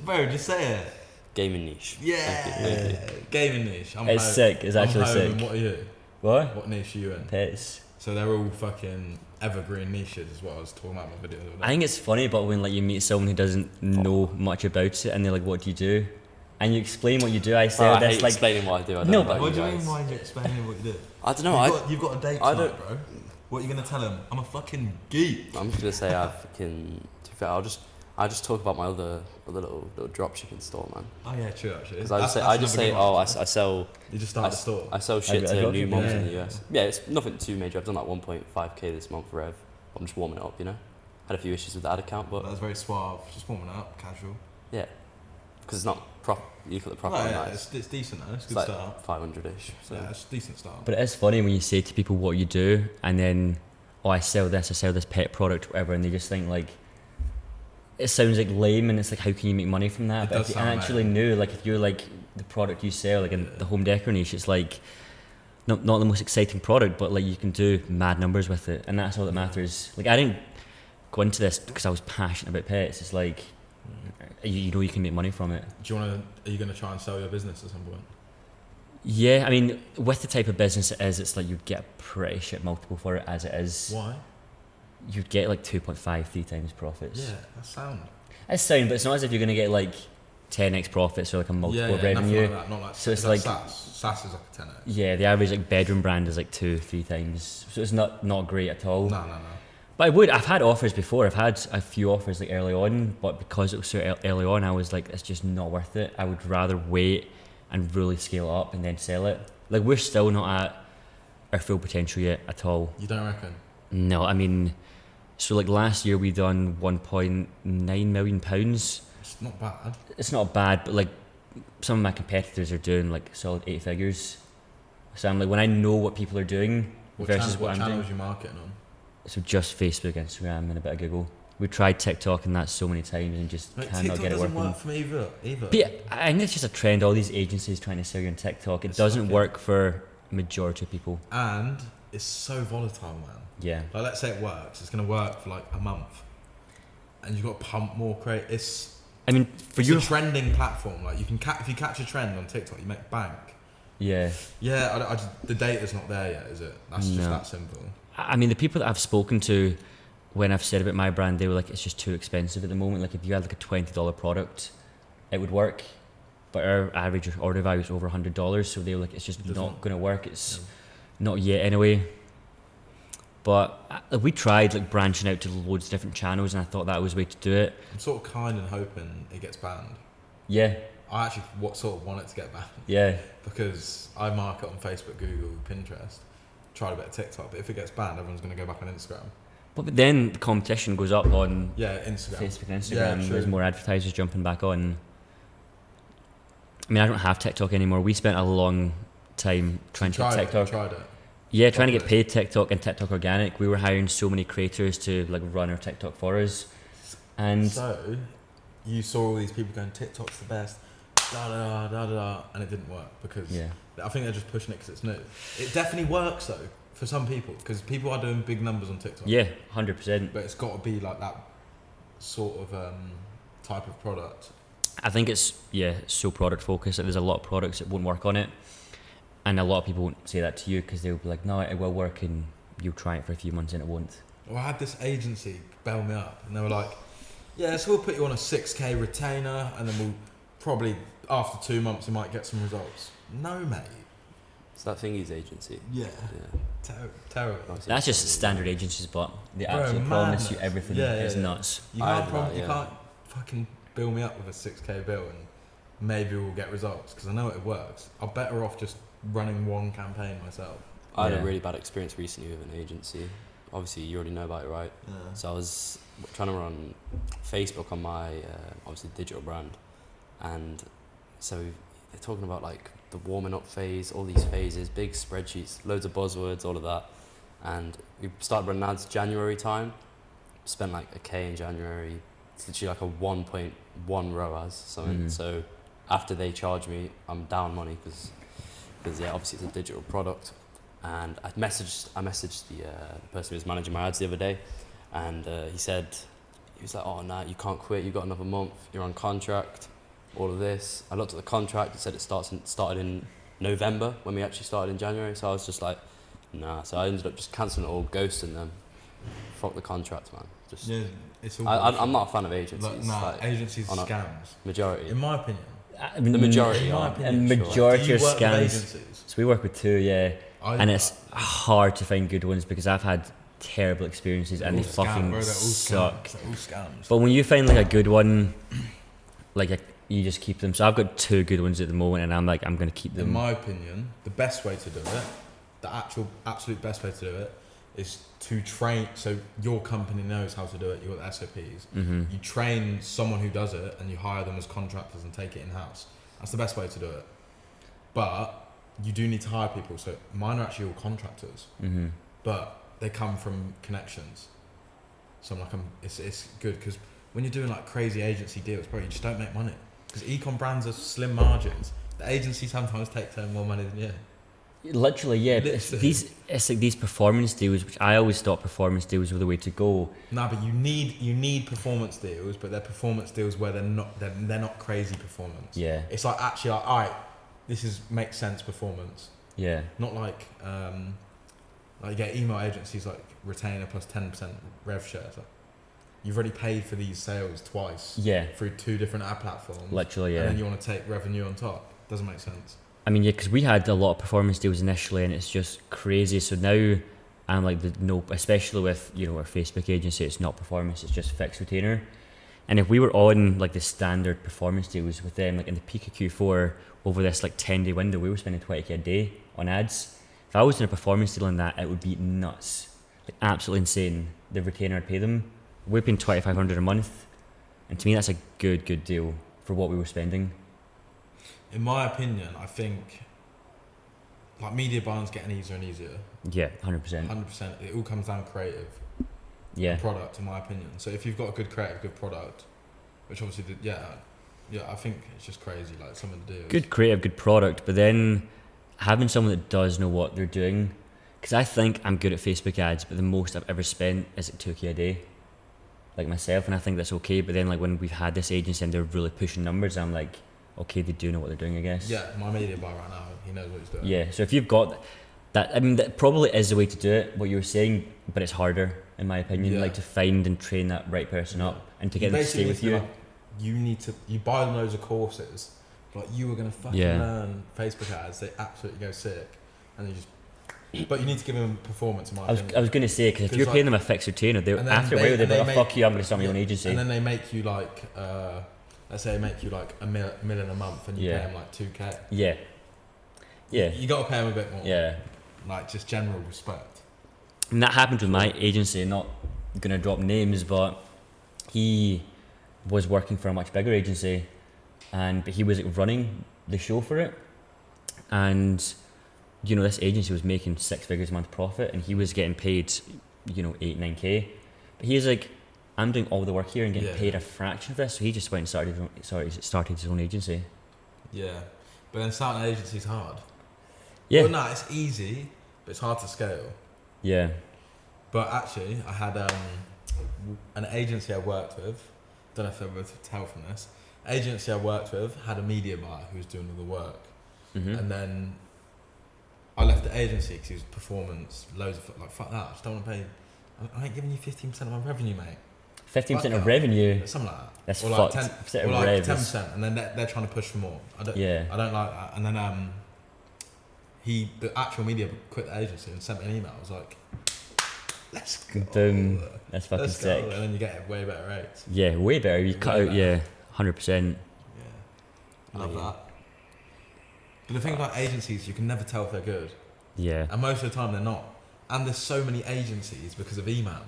Bro, just say it. Gaming niche. Yeah. Thank you. Gaming niche. I'm It's home. sick. It's I'm actually home, sick. and what are you? What? What niche are you in? Pets. So they're all fucking evergreen niches, is what I was talking about in my video. the other I day. think it's funny, but when like you meet someone who doesn't know much about it, and they're like, "What do you do?" and you explain what you do, I say, Bro, I that's hate like, explaining what I do. I don't No, know but- about What you do you guys. mean? Why are you explaining what you do? I don't know. You've got a date I tonight, bro. What are you gonna tell him? I'm a fucking geek. I'm just gonna say I fucking. To be fair, I just talk about my other little dropshipping store, man. Oh yeah, true actually. Because I just say, oh, I sell. you just start a store. I sell shit I to got new you, moms yeah. in the US. Yeah, it's nothing too major. I've done like 1.5k this month for Rev. I'm just warming it up, you know. Had a few issues with the ad account, but That's very suave. Just warming up, casual. yeah, because it's not proper. You look at the profit Oh, on yeah, that. it's decent though. It's a It's good like start. 500ish. So Yeah, it's a decent start. But it is funny when you say to people what you do, and then, oh, I sell this pet product, whatever, and they just think like, it sounds like lame, and it's like, how can you make money from that? It But does if you sound actually lame. knew, like, if you're like the product you sell, like in Yeah. the home decor niche, it's like not the most exciting product, but like you can do mad numbers with it, and that's all that matters. Like, I didn't go into this because I was passionate about pets. It's like, you know, you can make money from it. Do you wanna? Are you gonna try and sell your business at some point? Yeah, I mean, with the type of business it is, it's like you get a pretty shit multiple for it as it is. Why? you'd get like 2.5, 3 times profits. Yeah, that's sound. It's sound, but it's not as if you're going to get like 10x profits or like a multiple of revenue. Nothing like that. Not like, so it's like like SaaS is like a 10x. Yeah, the average like bedroom brand is like 2-3 times, so it's not great at all. No. But I've had offers before. I've had a few offers like early on, but because it was so early on, I was like, it's just not worth it. I would rather wait and really scale up and then sell it. Like, we're still not at our full potential yet at all. You don't reckon? No, I mean, so like last year we done £1.9 million. It's not bad. It's not bad, but like some of my competitors are doing like solid 8 figures. So I'm like, when I know what people are doing versus what I'm doing. What channels are you marketing on? So just Facebook, Instagram, and a bit of Google. We tried TikTok and that so many times and just cannot get it working. TikTok doesn't work for me either. But yeah, I think it's just a trend. All these agencies trying to sell you on TikTok. It doesn't work for majority of people. And it's so volatile, man. Yeah. Like, let's say it works. It's going to work for like a month. And you've got to pump more It's a trending platform. Like, you can if you catch a trend on TikTok, you make bank. Yeah. Yeah, the data's not there yet, is it? That's just that simple. I mean, the people that I've spoken to when I've said about my brand, they were like, it's just too expensive at the moment. Like, if you had like a $20 product, it would work. But our average order value is over $100. So they were like, it's just not going to work. It's not yet anyway. But we tried like branching out to loads of different channels, and I thought that was the way to do it. I'm sort of kind and hoping it gets banned. Yeah. I actually sort of want it to get banned. Yeah. Because I market on Facebook, Google, Pinterest, tried a bit of TikTok, but if it gets banned, everyone's going to go back on Instagram. But then the competition goes up on Instagram. Facebook and Instagram. Yeah, there's more advertisers jumping back on. I mean, I don't have TikTok anymore. We spent a long time trying to get TikTok. Tried it. Yeah, trying to get paid TikTok and TikTok organic. We were hiring so many creators to like run our TikTok for us. And so you saw all these people going, TikTok's the best, and it didn't work because I think they're just pushing it because it's new. It definitely works though for some people because people are doing big numbers on TikTok. Yeah, 100%. But it's got to be like that sort of type of product. I think it's so product focused. There's a lot of products that won't work on it. And a lot of people won't say that to you because they'll be like, no, it will work, and you'll try it for a few months and it won't. Well, I had this agency bail me up, and they were like, yeah, so we'll put you on a 6K retainer, and then we'll probably, after 2 months, you might get some results. No, mate. So that Thingy's agency? Yeah. Terrible. That's just standard agencies, but they actually promise you everything. It's nuts. You can't fucking bill me up with a 6K bill, and maybe we'll get results, because I know it works. I'm better off just running one campaign myself. I had a really bad experience recently with an agency. Obviously, you already know about it, right? Yeah. So I was trying to run Facebook on my obviously digital brand, and so they're talking about like the warming up phase, all these phases, big spreadsheets, loads of buzzwords, all of that. And we started running ads January time. Spent like $1,000 in January. It's literally like a 1.1 ROAS something. So after they charge me, I'm down money because obviously it's a digital product. And I messaged the person who was managing my ads the other day, and he was like, oh no, you can't quit, you've got another month, you're on contract, all of this. I looked at the contract, it said it started in November when we actually started in January, so I was just like, nah. So I ended up just cancelling it all, ghosting them. Fuck the contract, man. It's all I'm not a fan of agencies. Agencies are scams. Majority. In my opinion. The majority are. Majority are scams. Agencies? So we work with 2, and it's hard to find good ones because I've had terrible experiences and they fucking suck. They're all scams. But when you find like a good one, you just keep them. So I've got 2 good ones at the moment, and I'm like, I'm gonna keep them. In my opinion, the best way to do it, the absolute best way to do it, is to train. So your company knows how to do it. You've got the SOPs. You train someone who does it, and you hire them as contractors and take it in house. That's the best way to do it. But you do need to hire people. So mine are actually all contractors, but they come from connections. So I'm like, it's good because when you're doing like crazy agency deals, bro, you just don't make money because e-com brands are slim margins. The agency sometimes takes home more money than you. Literally, yeah. It's like these performance deals, which I always thought performance deals were the way to go. Nah, but you need performance deals, but they're performance deals where they're not crazy performance. Yeah. It's like actually like, alright, this makes sense performance. Yeah. Not like Like you get email agencies like retainer plus 10% rev share. So you've already paid for these sales twice. Yeah. Through 2 different ad platforms. Literally, yeah. And then you want to take revenue on top. Doesn't make sense. I mean, yeah, because we had a lot of performance deals initially, and it's just crazy. So now I'm like, especially with our Facebook agency, it's not performance, it's just fixed retainer. And if we were on like the standard performance deals with them, like in the peak of Q4 over this like 10-day window, we were spending 20k a day on ads. If I was in a performance deal on that, it would be nuts, like absolutely insane. The retainer I'd pay them, we're paying 2,500 a month, and to me that's a good deal for what we were spending. In my opinion, I think like media buying's getting easier and easier. Yeah, 100%. 100%. It all comes down to creative. Yeah. Product, in my opinion. So if you've got a good creative, good product, which obviously, I think it's just crazy, like some of the deals. Good creative, good product, but then having someone that does know what they're doing, because I think I'm good at Facebook ads, but the most I've ever spent is like 2k a day, like myself, and I think that's okay. But then like when we've had this agency and they're really pushing numbers, I'm like, okay, they do know what they're doing, I guess. Yeah, my media buyer right now, he knows what he's doing. Yeah, so if you've got that, I mean, that probably is the way to do it, what you were saying, but it's harder, in my opinion, like to find and train that right person up and to get them to stay with you. Like, you buy loads of courses, like you were going to fucking learn Facebook ads, they absolutely go sick, and but you need to give them performance, in my opinion. I was going to say, because if you're paying them a fixed retainer, after a while they're like, oh, fuck you, I'm going to start my own agency. And then they make you like, let's say they make you like $1 million a month and you pay them like 2k. Yeah. Yeah. You got to pay them a bit more. Yeah. Like just general respect. And that happened with my agency, not going to drop names, but he was working for a much bigger agency, but he was like running the show for it. And, this agency was making 6 figures a month profit, and he was getting paid, 8, 9k. But he's like, I'm doing all the work here and getting paid a fraction of this. So he just went and started his own agency. Yeah. But then starting an agency is hard. Yeah. Well, no, it's easy, but it's hard to scale. Yeah. But actually, I had an agency I worked with. Don't know if they're able to tell from this. Agency I worked with had a media buyer who was doing all the work. Mm-hmm. And then I left the agency because he was performance, loads of, like, fuck that, I just don't want to pay. I ain't giving you 15% of my revenue, mate. 15% of revenue? Something like that. That's or like fucked. 10%, or like 10%, and then they're trying to push for more. I don't like that. And then the actual media quit the agency and sent me an email. I was like, let's go. Boom. That's fucking sick. And then you get way better rates. Yeah, way better. You cut out, 100%. Yeah. I love that. But the thing about agencies, you can never tell if they're good. Yeah. And most of the time they're not. And there's so many agencies because of email.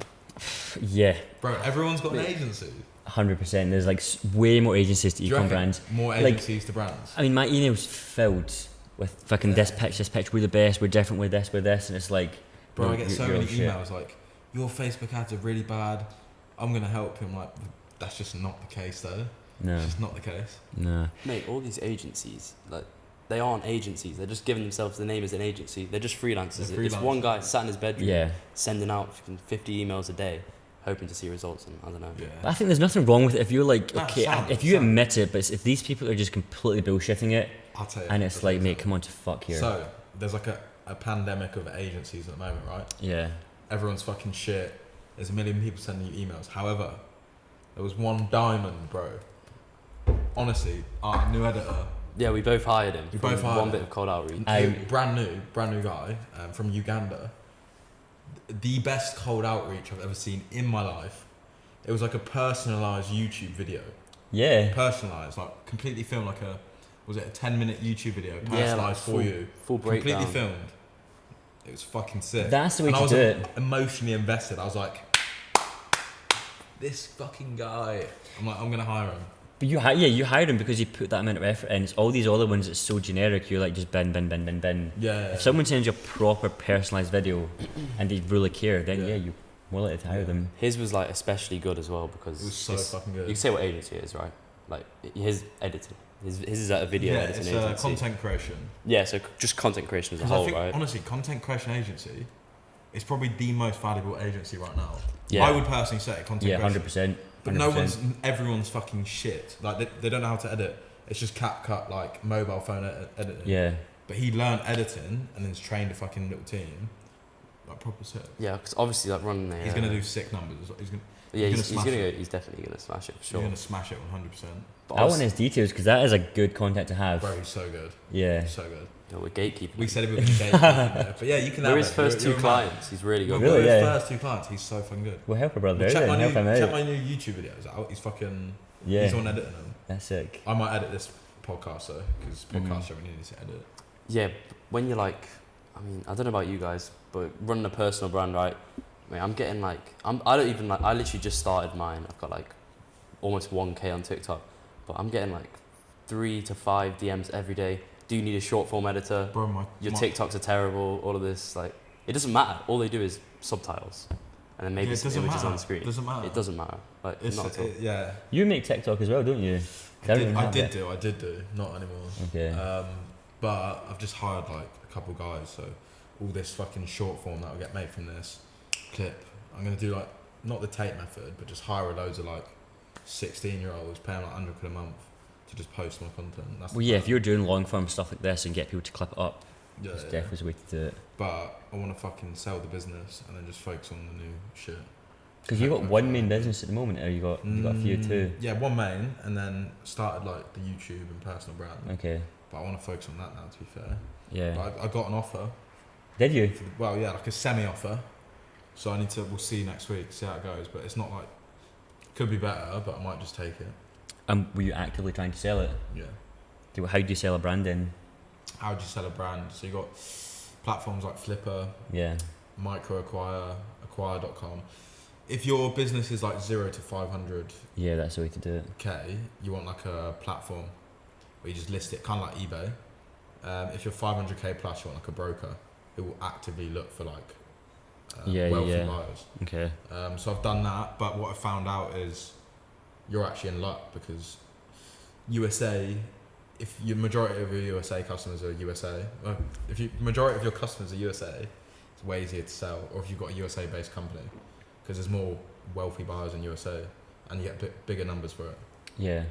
Yeah. Bro, everyone's got an agency. 100%. There's like way more agencies to e-com brands. More agencies to brands. I mean, my email's filled with fucking this pitch, we're the best, we're different, we're this, and it's like, bro, I get so many emails like, your Facebook ads are really bad, I'm going to help you. I'm like, that's just not the case though. No. It's just not the case. No. Mate, all these agencies, like, they aren't agencies. They're just giving themselves the name as an agency. They're just freelancers. It's one guy sat in his bedroom sending out 50 emails a day, hoping to see results, and I don't know. Yeah. But I think there's nothing wrong with it if you're like, if you admit it, but if these people are just completely bullshitting it, I'll tell you, and it's like, mate, come on to fuck here. So, there's like a pandemic of agencies at the moment, right? Yeah. Everyone's fucking shit. There's a million people sending you emails. However, there was one diamond, bro. Honestly, our new editor. Yeah, we both hired him. We both hired one bit of cold outreach. Brand new guy from Uganda. The best cold outreach I've ever seen in my life. It was like a personalised YouTube video. Yeah. Personalised, like completely filmed, like was it a 10-minute YouTube video personalised for you? Full breakdown. Completely filmed. It was fucking sick. That's the way to do it. I was emotionally invested. I was like, this fucking guy. I'm like, I'm gonna hire him. But you hired him because you put that amount of effort in. It's all these other ones that's so generic. You're like, just bin. Yeah. If someone sends you a proper personalised video and they really care, then you more likely to hire them. His was like especially good as well because it was so fucking good. You can say what agency it is, right? Like his editing. His is a video editing agency. It's content creation. Yeah, so just content creation as a whole, right? Honestly, content creation agency is probably the most valuable agency right now. Yeah. I would personally say content creation. 100%. But everyone's fucking shit. Like they don't know how to edit. It's just CapCut, like mobile phone editing. Yeah. But he learned editing and then's trained a fucking little team. like proper sick. Yeah, because obviously like running a. He's gonna do sick numbers. He's gonna. Yeah, he's gonna smash it. He's definitely gonna smash it for sure. He's gonna smash it 100%. I want his details because that is a good contact to have. Bro, he's so good. Yeah. So good. Yeah, we're gatekeeping. We said it would be gatekeeping, but yeah, you can have We're it. his first two clients. He's really good. Really? His Yeah. first 2 clients. He's so fucking good. We'll help a brother Well, out check, then, help him check out. my new YouTube videos out. He's fucking. Yeah. He's on editing them. That's sick. I might edit this podcast though, because podcasts don't really need to edit. Yeah, when you're like, I mean, I don't know about you guys, but running a personal brand, right? Mate, I'm getting like, I don't even like, I literally just started mine. I've got like almost 1K on TikTok, but I'm getting like 3 to 5 DMs every day. Do you need a short form editor? Bro, Your TikToks are terrible. All of this, like, it doesn't matter. All they do is subtitles, and then maybe some images on the screen. It doesn't matter. It doesn't matter. Like, not at all. Yeah. You make TikTok as well, don't you? I did do, not anymore. Okay. But I've just hired like a couple guys, so all this fucking short form that will get made from this clip, I'm gonna do like, not the tape method, but just hire loads of like 16-year-olds, pay them like 100 quid a month to just post my content. That's Well, yeah, if you're doing long form stuff like this and get people to clip it up, yeah, it's definitely a way to do it. But I want to fucking sell the business and then just focus on the new shit. Because you've got one main business at the moment, or you got a few too? Yeah, one main, and then started like the YouTube and personal brand. Okay. But I want to focus on that now, to be fair. Yeah. But I got an offer. Did you? Well, yeah, like a semi-offer. So we'll see next week, see how it goes. But it's not like, could be better, but I might just take it. Were you actively trying to sell it? Yeah. How do you sell a brand then? How do you sell a brand? So you got platforms like Flipper, Yeah. Microacquire, acquire.com. If your business is like 0 to 500K, Yeah, that's the way to do it. you want like a platform where you just list it, kind of like eBay. If you're 500K plus, you want like a broker who will actively look for like wealthy buyers. Okay. So I've done that, but what I found out is you're actually in luck because USA, if your majority of your USA customers are USA, if you majority of your customers are USA, it's way easier to sell. Or if you've got a USA based company, because there's more wealthy buyers in USA, and you get bigger numbers for it. Yeah.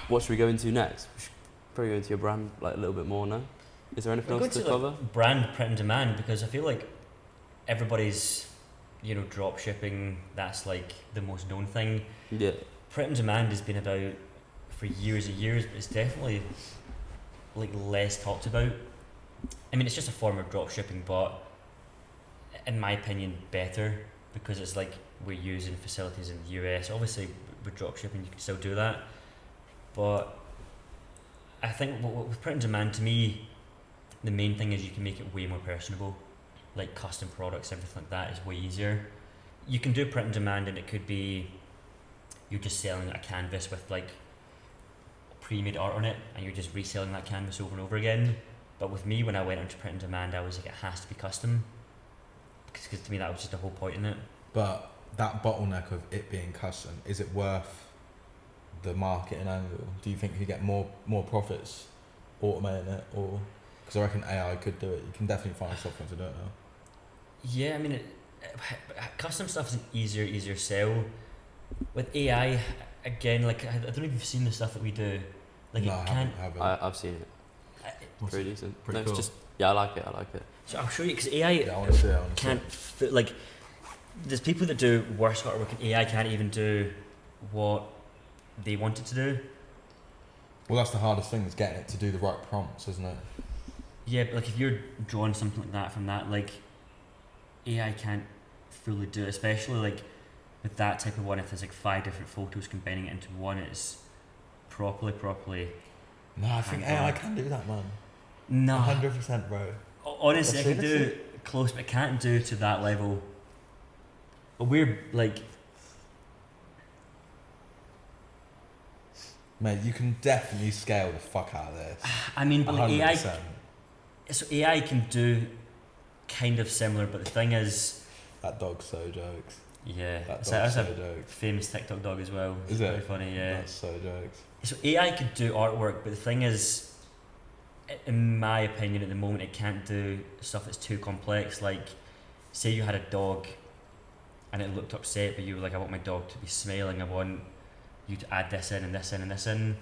What should we go into next? We should probably go into your brand like a little bit more now. Is there anything else to cover? Like brand print and demand, because I feel like everybody's, drop shipping. That's like the most known thing. Yeah. Print and demand has been about for years and years, but it's definitely like less talked about. I mean, it's just a form of drop shipping, but in my opinion, better, because it's like we're using facilities in the US. Obviously, with drop shipping, you can still do that, but I think with print and demand, to me, the main thing is you can make it way more personable. Like custom products, everything like that is way easier. You can do print and demand, and it could be you're just selling a canvas with like pre-made art on it, and you're just reselling that canvas over and over again. But with me, when I went into print and demand, I was like, it has to be custom, because to me that was just the whole point in it. But that bottleneck of it being custom, is it worth the marketing angle? Do you think you get more profits automating it, or because I reckon AI could do it? You can definitely find software to do it now. Yeah, I mean, custom stuff is an easier sell. With AI, again, like I don't know if you've seen the stuff that we do. Like No, it I can't. haven't. I've seen it. Pretty decent. Pretty No, cool. it's just, yeah, I like it. So I'll show you, because AI Yeah, I want to see it. can't fit, like, there's people that do worse artwork, and AI can't even do what they want it to do. Well, that's the hardest thing, is getting it to do the right prompts, isn't it? Yeah, but like if you're drawing something like that from that, like AI can't fully do it, especially like with that type of one. If there's like 5 different photos combining it into one, it's properly. No, I think Hang on. AI can do that, man. No, 100%, bro. honestly, I can do Seriously? close, but I can't do to that level. But we're like, Mate, you can definitely scale the fuck out of this. I mean, but like 100%. AI. So AI can do kind of similar, but the thing is, That dog's so jokes. yeah, That so dog's that's so a jokes. famous TikTok dog as well. Is It's it? very funny, yeah. That's so jokes. So AI could do artwork, but the thing is, in my opinion, at the moment, it can't do stuff that's too complex. Like, say you had a dog, and it looked upset, but you were like, I want my dog to be smiling. I want you to add this in and this in and this in.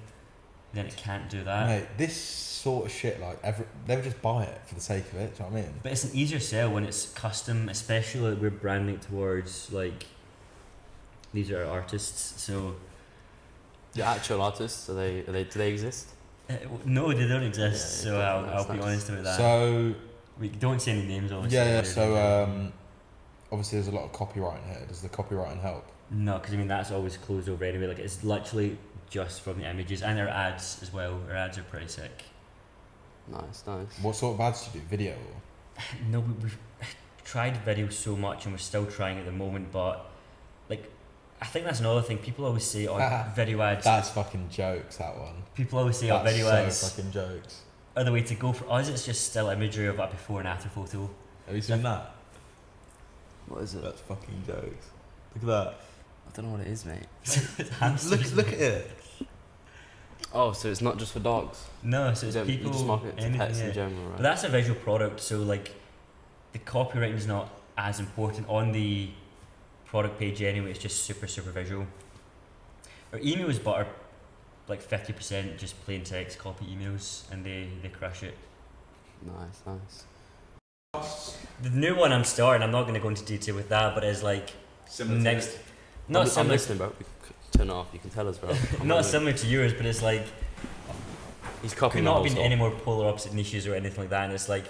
then it can't do that. Mate, this sort of shit, like, they would just buy it for the sake of it. Do you know what I mean? But it's an easier sell when it's custom, especially like we're branding towards like these are artists. So The actual artists, do they exist? no, they don't exist. Yeah, so I'll that's be nice. honest about that. So We don't say any names, obviously. yeah. So obviously, there's a lot of copywriting here. Does the copywriting help? No, because I mean that's always closed over anyway. Like it's literally just from the images and our ads as well. Our ads are pretty sick. Nice. What sort of ads do you do? Video? Or? No, we've tried video so much and we're still trying at the moment. But like, I think that's another thing. People always say, "Oh, video ads." That's fucking jokes. That one. People always say, "Oh, That's video so ads fucking jokes. are the way to go." For us, it's just still imagery of a before and after photo. Have you seen that? What is it? That's fucking jokes. Look at that. I don't know what it is, mate. Look at it. Oh, so it's not just for dogs. No, so it's You people. just market to anything, pets yeah. in general, right? But that's a visual product, so like the copywriting is not as important on the product page anyway. It's just super visual. Our emails, but are like 50% just plain text copy emails, and they crush it. Nice. The new one I'm starting, I'm not going to go into detail with that, but it's like next, not I'm similar, listening, bro. We can turn it off. You can tell us, bro. not similar to yours, but it's like He's could copying the not whole have been song. any more polar opposite niches or anything like that. And it's like,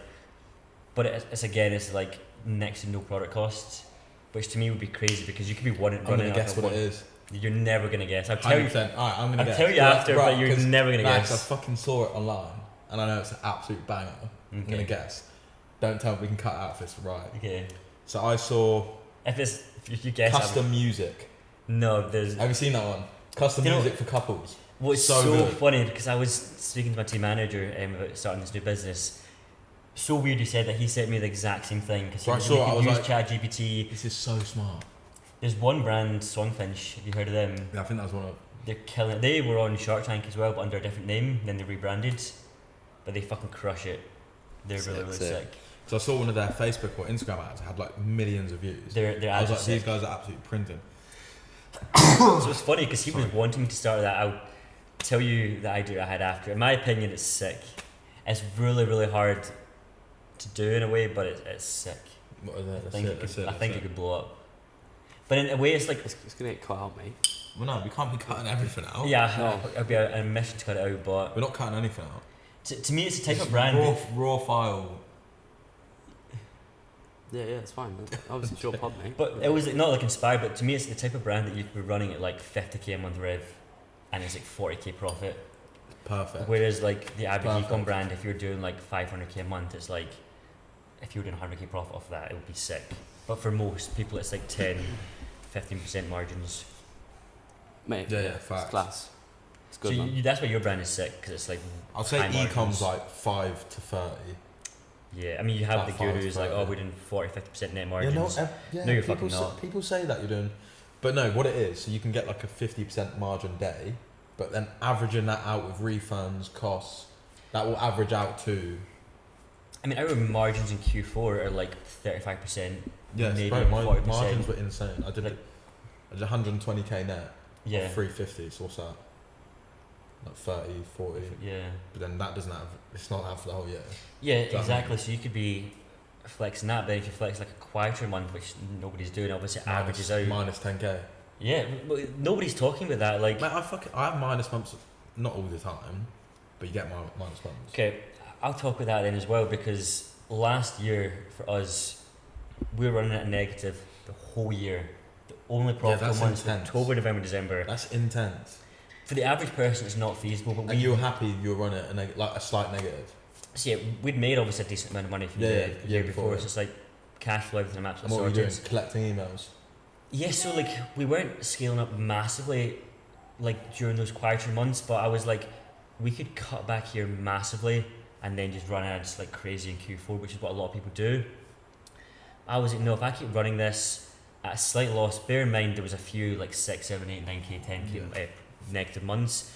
but it's like next to no product costs, which to me would be crazy because you could be running. I'm gonna out guess of what one. it is. You're never gonna guess. I'll tell you. 100%. Alright, I'm gonna I'll guess. tell you after, but you're 'cause never gonna Max, guess. I fucking saw it online, and I know it's an absolute banger. I'm Okay. gonna guess. Don't tell me we can cut out if it's right. Okay. So I saw If you guess, custom music. no, there's. Have you seen that one? Custom You know- music for couples. What's so so good. funny because I was speaking to my team manager about starting this new business. So weird he said that he sent me the exact same thing because Right, so I was use like- ChatGPT. This is so smart. There's one brand, Songfinch. Have you heard of them? Yeah, I think that was one of. They're killing it. They were on Shark Tank as well, but under a different name. Then they rebranded, but they fucking crush it. They're really Sick. sick. So I saw one of their Facebook or Instagram ads had like millions of views. Their I ads was are like, these sick. guys are absolutely printing. So it's funny because he was Sorry. wanting me to start that. I'll tell you the idea I had after. In my opinion, it's sick. It's really hard to do in a way, but it's sick. What is it? I think it could blow up. But in a way, it's like It's gonna get cut out, mate. Well, no, we can't be cutting everything out. yeah, No. it'd be a mission to cut it out. But We're not cutting anything out. to me, it's a type It's of brand. Raw file. Yeah, it's fine. Obviously, it's your pod, mate. But it was not like inspired. But to me, it's the type of brand that you could be running at like 50k a month rev, and it's like 40k profit. Perfect. Whereas like the average Perfect. ecom brand, if you're doing like 500k a month, it's like if you're doing 100k profit off of that, it would be sick. But for most people, it's like 10-15% margins. Mate, Yeah, it's facts. class. It's good, So man. that's why your brand is sick because it's like I'll say high ecom's margins. like 5 to 30. Yeah, I mean you have That the gurus fast, like, right, oh, we're doing 40-50% net margins. Yeah, No, you're people fucking not. People say that you're doing, but no, what it is, so you can get like a 50% margin day, but then averaging that out with refunds, costs, that will average out to. I mean, our margins in Q4 are like 35%. Yes, maybe bro, my 40%. margins were insane. I did Like- 120k net. Yeah. Off 350, so what's that? Like 30, 40. Yeah. But then that doesn't have, it's not that for the whole year. Yeah, that exactly. So you could be flexing that, but if you flex like a quieter month, which nobody's doing, obviously it averages out. Minus 10k. Yeah, but nobody's talking about that. Like, Mate, I have minus months, not all the time, but you get minus months. okay, I'll talk about that then as well because last year for us, we were running at a negative the whole year. The only profitable that's months were intense. October, November, December. That's intense. For the average person, it's not feasible. But And you were happy you were running like a slight negative. so yeah, we'd made obviously a decent amount of money from Yeah, the yeah, year year before. before. So it's like cash flow, everything, I'm And absolutely what were you doing? sorted. Collecting emails. Yeah, so like we weren't scaling up massively like during those quieter months, but I was like, we could cut back here massively and then just run ads like crazy in Q4, which is what a lot of people do. I was like, no, if I keep running this at a slight loss, bear in mind there was a few like 6, 7, 8, 9k, 10k negative months.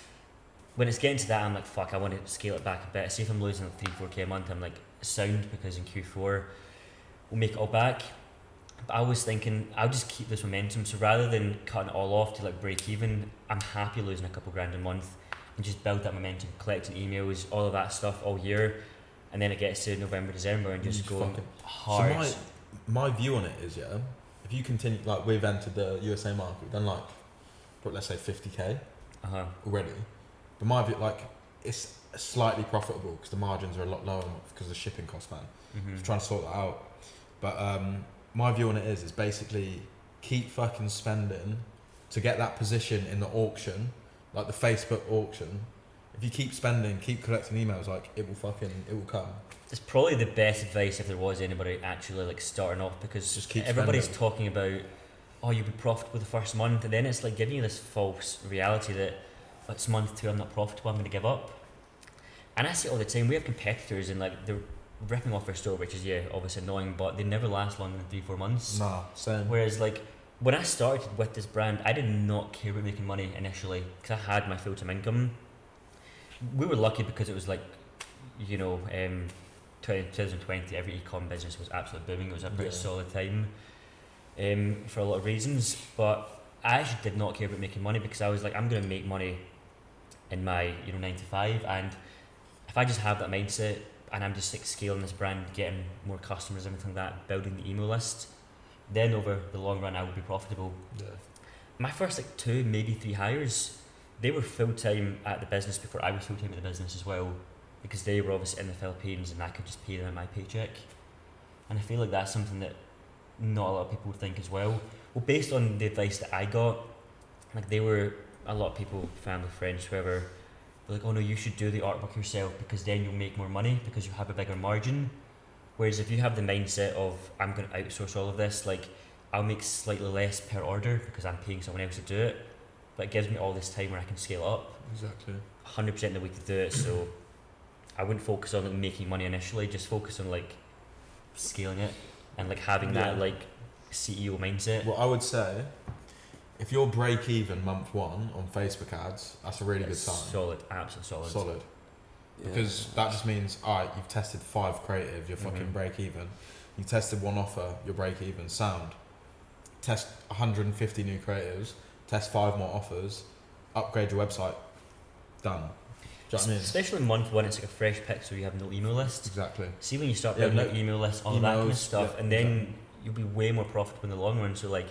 When it's getting to that, I'm like, fuck, I want to scale it back a bit. See if I'm losing like 3, 4k a month, I'm like, sound, because in Q4 we'll make it all back. But I was thinking I'll just keep this momentum. So rather than cutting it all off to like break even, I'm happy losing a couple grand a month and just build that momentum, collecting emails, all of that stuff all year, and then it gets to November, December, and just go hard. So my view on it is, yeah, if you continue, like we've entered the USA market, we've done like, let's say 50k already, but my view, like, it's slightly profitable because the margins are a lot lower because of the shipping cost, man. Mm-hmm. Just trying to sort that out. But my view on it is basically keep fucking spending to get that position in the auction, like the Facebook auction. If you keep spending, keep collecting emails, like it will come. It's probably the best advice if there was anybody actually like starting off, because Just keep everybody's spending. talking about, oh, you'll be profitable the first month, and then it's like giving you this false reality that it's month 2, I'm not profitable, I'm going to give up. And I see it all the time. We have competitors and like they're ripping off their store, which is obviously annoying, but they never last longer than 3-4 months. Nah, same. Whereas like when I started with this brand, I did not care about making money initially because I had my full-time income. We were lucky because it was like, 2020, every e-com business was absolutely booming. It was a pretty solid time for a lot of reasons, but I actually did not care about making money because I was like, I'm going to make money in my 9 to 5, and if I just have that mindset and I'm just like scaling this brand, getting more customers, everything like that, building the email list, then over the long run I will be profitable. Yeah. My first like 2, maybe 3 hires, they were full-time at the business before I was full-time at the business as well, because they were obviously in the Philippines and I could just pay them in my paycheck. And I feel like that's something that not a lot of people would think as well. Well, based on the advice that I got, like they were, a lot of people, family, friends, whoever, they're like, oh no, you should do the artwork yourself because then you'll make more money because you have a bigger margin. Whereas if you have the mindset of, I'm going to outsource all of this, like I'll make slightly less per order because I'm paying someone else to do it, but it gives me all this time where I can scale up. Exactly. 100% the way to do it. So I wouldn't focus on like making money initially, just focus on like scaling it and like having that like CEO mindset. Well, I would say if you're break even month 1 on Facebook ads, that's a really good sign. Solid, absolutely solid. Because that just means, alright, you've tested 5 creative, you're fucking break even. You tested 1 offer, you're break even. Sound. Test 150 new creatives, test 5 more offers, upgrade your website, done. Do you know what I mean? Especially month 1, it's like a fresh pick, so you have no email list. Exactly. See when you start building like email lists, all that kind of stuff, and then you'll be way more profitable in the long run. So like,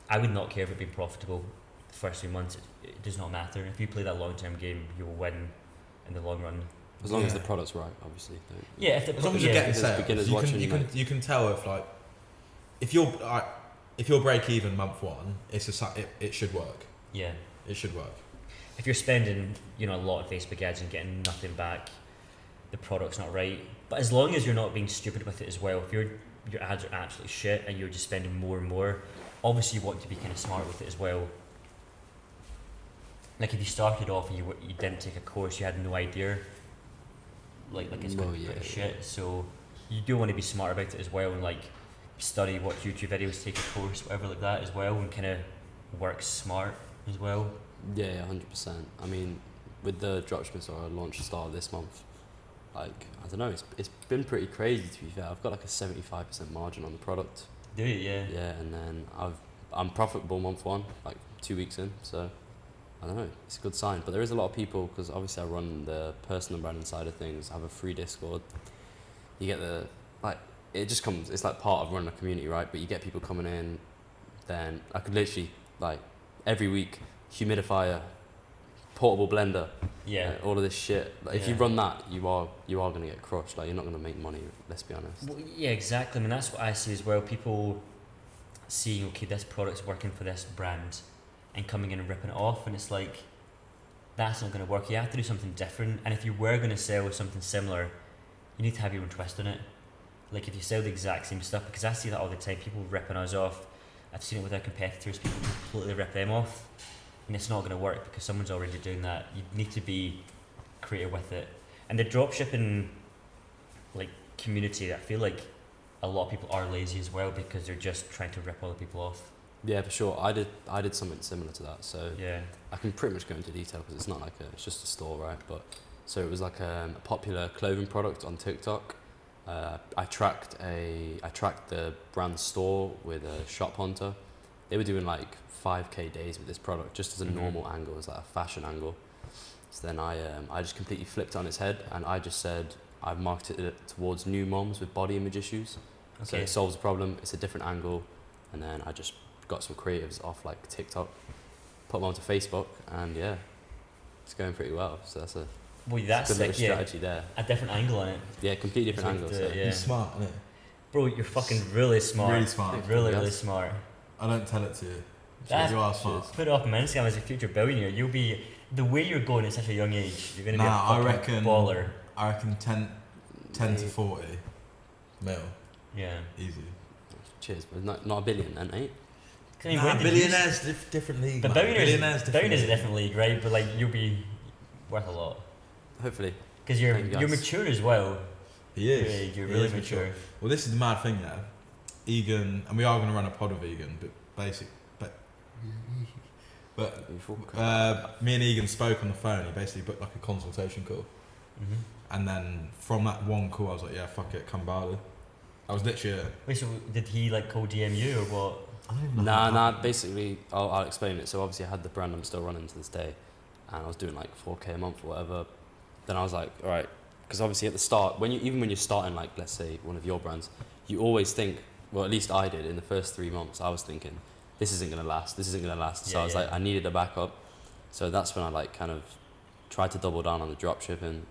I would not care about being profitable the first 3 months. It does not matter. If you play that long-term game, you will win in the long run. As long as the product's right, obviously. Yeah, if the as long as you're getting sales, beginners you watching, you can tell if like if you're break even month 1, it should work. Yeah, it should work. If you're spending a lot of Facebook ads and getting nothing back, the product's not right. But as long as you're not being stupid with it as well, if your ads are absolutely shit and you're just spending more and more, obviously you want to be kind of smart with it as well. Like if you started off and you didn't take a course, you had no idea, like it's going to be pretty shit. So you do want to be smart about it as well, and like study, watch YouTube videos, take a course, whatever like that as well, and kind of work smart as well. Yeah, 100%. I mean, with the dropshipping store I launched start of this month, like I don't know, it's been pretty crazy to be fair. I've got like a 75% margin on the product. Do you? Yeah. Yeah, and then I'm profitable month 1, like 2 weeks in. So I don't know, it's a good sign. But there is a lot of people, because obviously I run the personal branding side of things. I have a free Discord. You get it just comes. It's like part of running a community, right? But you get people coming in. Then I could literally like every week, humidifier, portable blender, all of this shit. Like, if you run that, you are gonna get crushed. Like you're not gonna make money. Let's be honest. Well, yeah, exactly. I mean, that's what I see as well. People seeing, okay, this product's working for this brand, and coming in and ripping it off, and it's like, that's not going to work. You have to do something different. And if you were going to sell something similar, you need to have your own twist on it. Like if you sell the exact same stuff, because I see that all the time, people ripping us off. I've seen it with our competitors, people completely rip them off, and it's not going to work because someone's already doing that. You need to be creative with it. And the dropshipping like community, I feel like a lot of people are lazy as well because they're just trying to rip other people off. Yeah, for sure. I did something similar to that. So yeah, I can pretty much go into detail because it's not like it's just a store, right? But so it was like a popular clothing product on TikTok. I tracked the brand store with a Shop Hunter. They were doing like 5k days with this product just as a normal angle, as like a fashion angle. So then I just completely flipped it on its head, and I just said I've marketed it towards new moms with body image issues. So Okay. it solves the problem. It's a different angle, and then I just got some creatives off like TikTok, put them onto Facebook, and yeah, it's going pretty well. So that's a Well, that's good little sick, yeah. strategy there. A different angle on it. Yeah, completely different It's angle. like So. the- yeah. He's smart, isn't he? Bro, you're fucking really smart. Really smart. Really Yes. smart. I don't tell it to you. That's- You are smart. Put it up on Instagram as a future billionaire. You'll be, the way you're going at such a young age, you're going to be Nah, a I fucking reckon- baller. I reckon 10 to 40 mil, Yeah. easy. Cheers, but not a billion then, eh? 'Cause I mean, when did you- billionaires, different league. But man. billionaires a league. different league, right? But like, you'll be worth a lot. Hopefully. Because you're Thank you, you're guys. mature as well. He is. You're He really is mature. Well, this is the mad thing, yeah. Egan, and we are going to run a pod of Egan, but me and Egan spoke on the phone. He basically booked like a consultation call, Mm-hmm. and then from that one call, I was like, yeah, fuck it, come Bali. I was literally. Wait, so did he like call DM you or what? I don't even know how it Nah. happened. Basically, I'll explain it. So obviously, I had the brand I'm still running to this day, and I was doing like 4K a month or whatever. Then I was like, all right, because obviously at the start, even when you're starting, like let's say one of your brands, you always think, well, at least I did in the first 3 months. I was thinking, this isn't gonna last. This isn't gonna last. So Yeah, I was yeah. like, I needed a backup. So that's when I like kind of tried to double down on the drop shipping.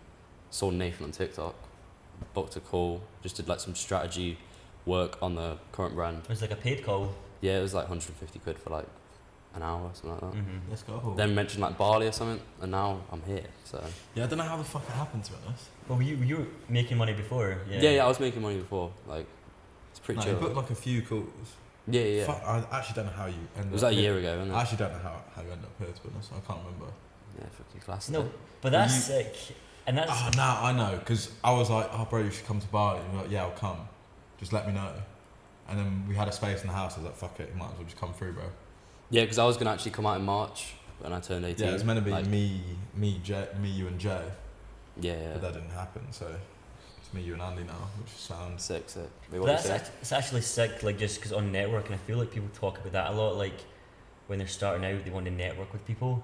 Saw Nathan on TikTok, booked a call, just did like some strategy work on the current brand. It was like a paid call. Yeah, it was like 150 quid for like an hour or something like that. Mm-hmm. Let's go. Then mentioned like Bali or something, and now I'm here. So Yeah, I don't know how the fuck it happened, to be honest. Well, you were making money before. yeah, I was making money before. Like it's pretty No, chill. you booked like a few calls. Yeah. Fuck, I actually don't know how you ended It was up like a here. year ago, wasn't it? I actually don't know how you ended up here, to be honest. I can't remember. Yeah, fucking class. No, but that's You- sick. And that's Oh, no, I know, because I was like, oh, bro, you should come to Bali. And you're like, yeah, I'll come. Just let me know. And then we had a space in the house. I was like, fuck it, you might as well just come through, bro. Yeah, because I was gonna actually come out in March when I turned 18. Yeah, it was meant to be like, me, you, and Jay. Yeah, But that didn't happen, so it's me, you, and Andy now, which sounds. sick. Wait, but what that's you say? it's actually sick. Like just because on networking, I feel like people talk about that a lot. Like when they're starting out, they want to network with people.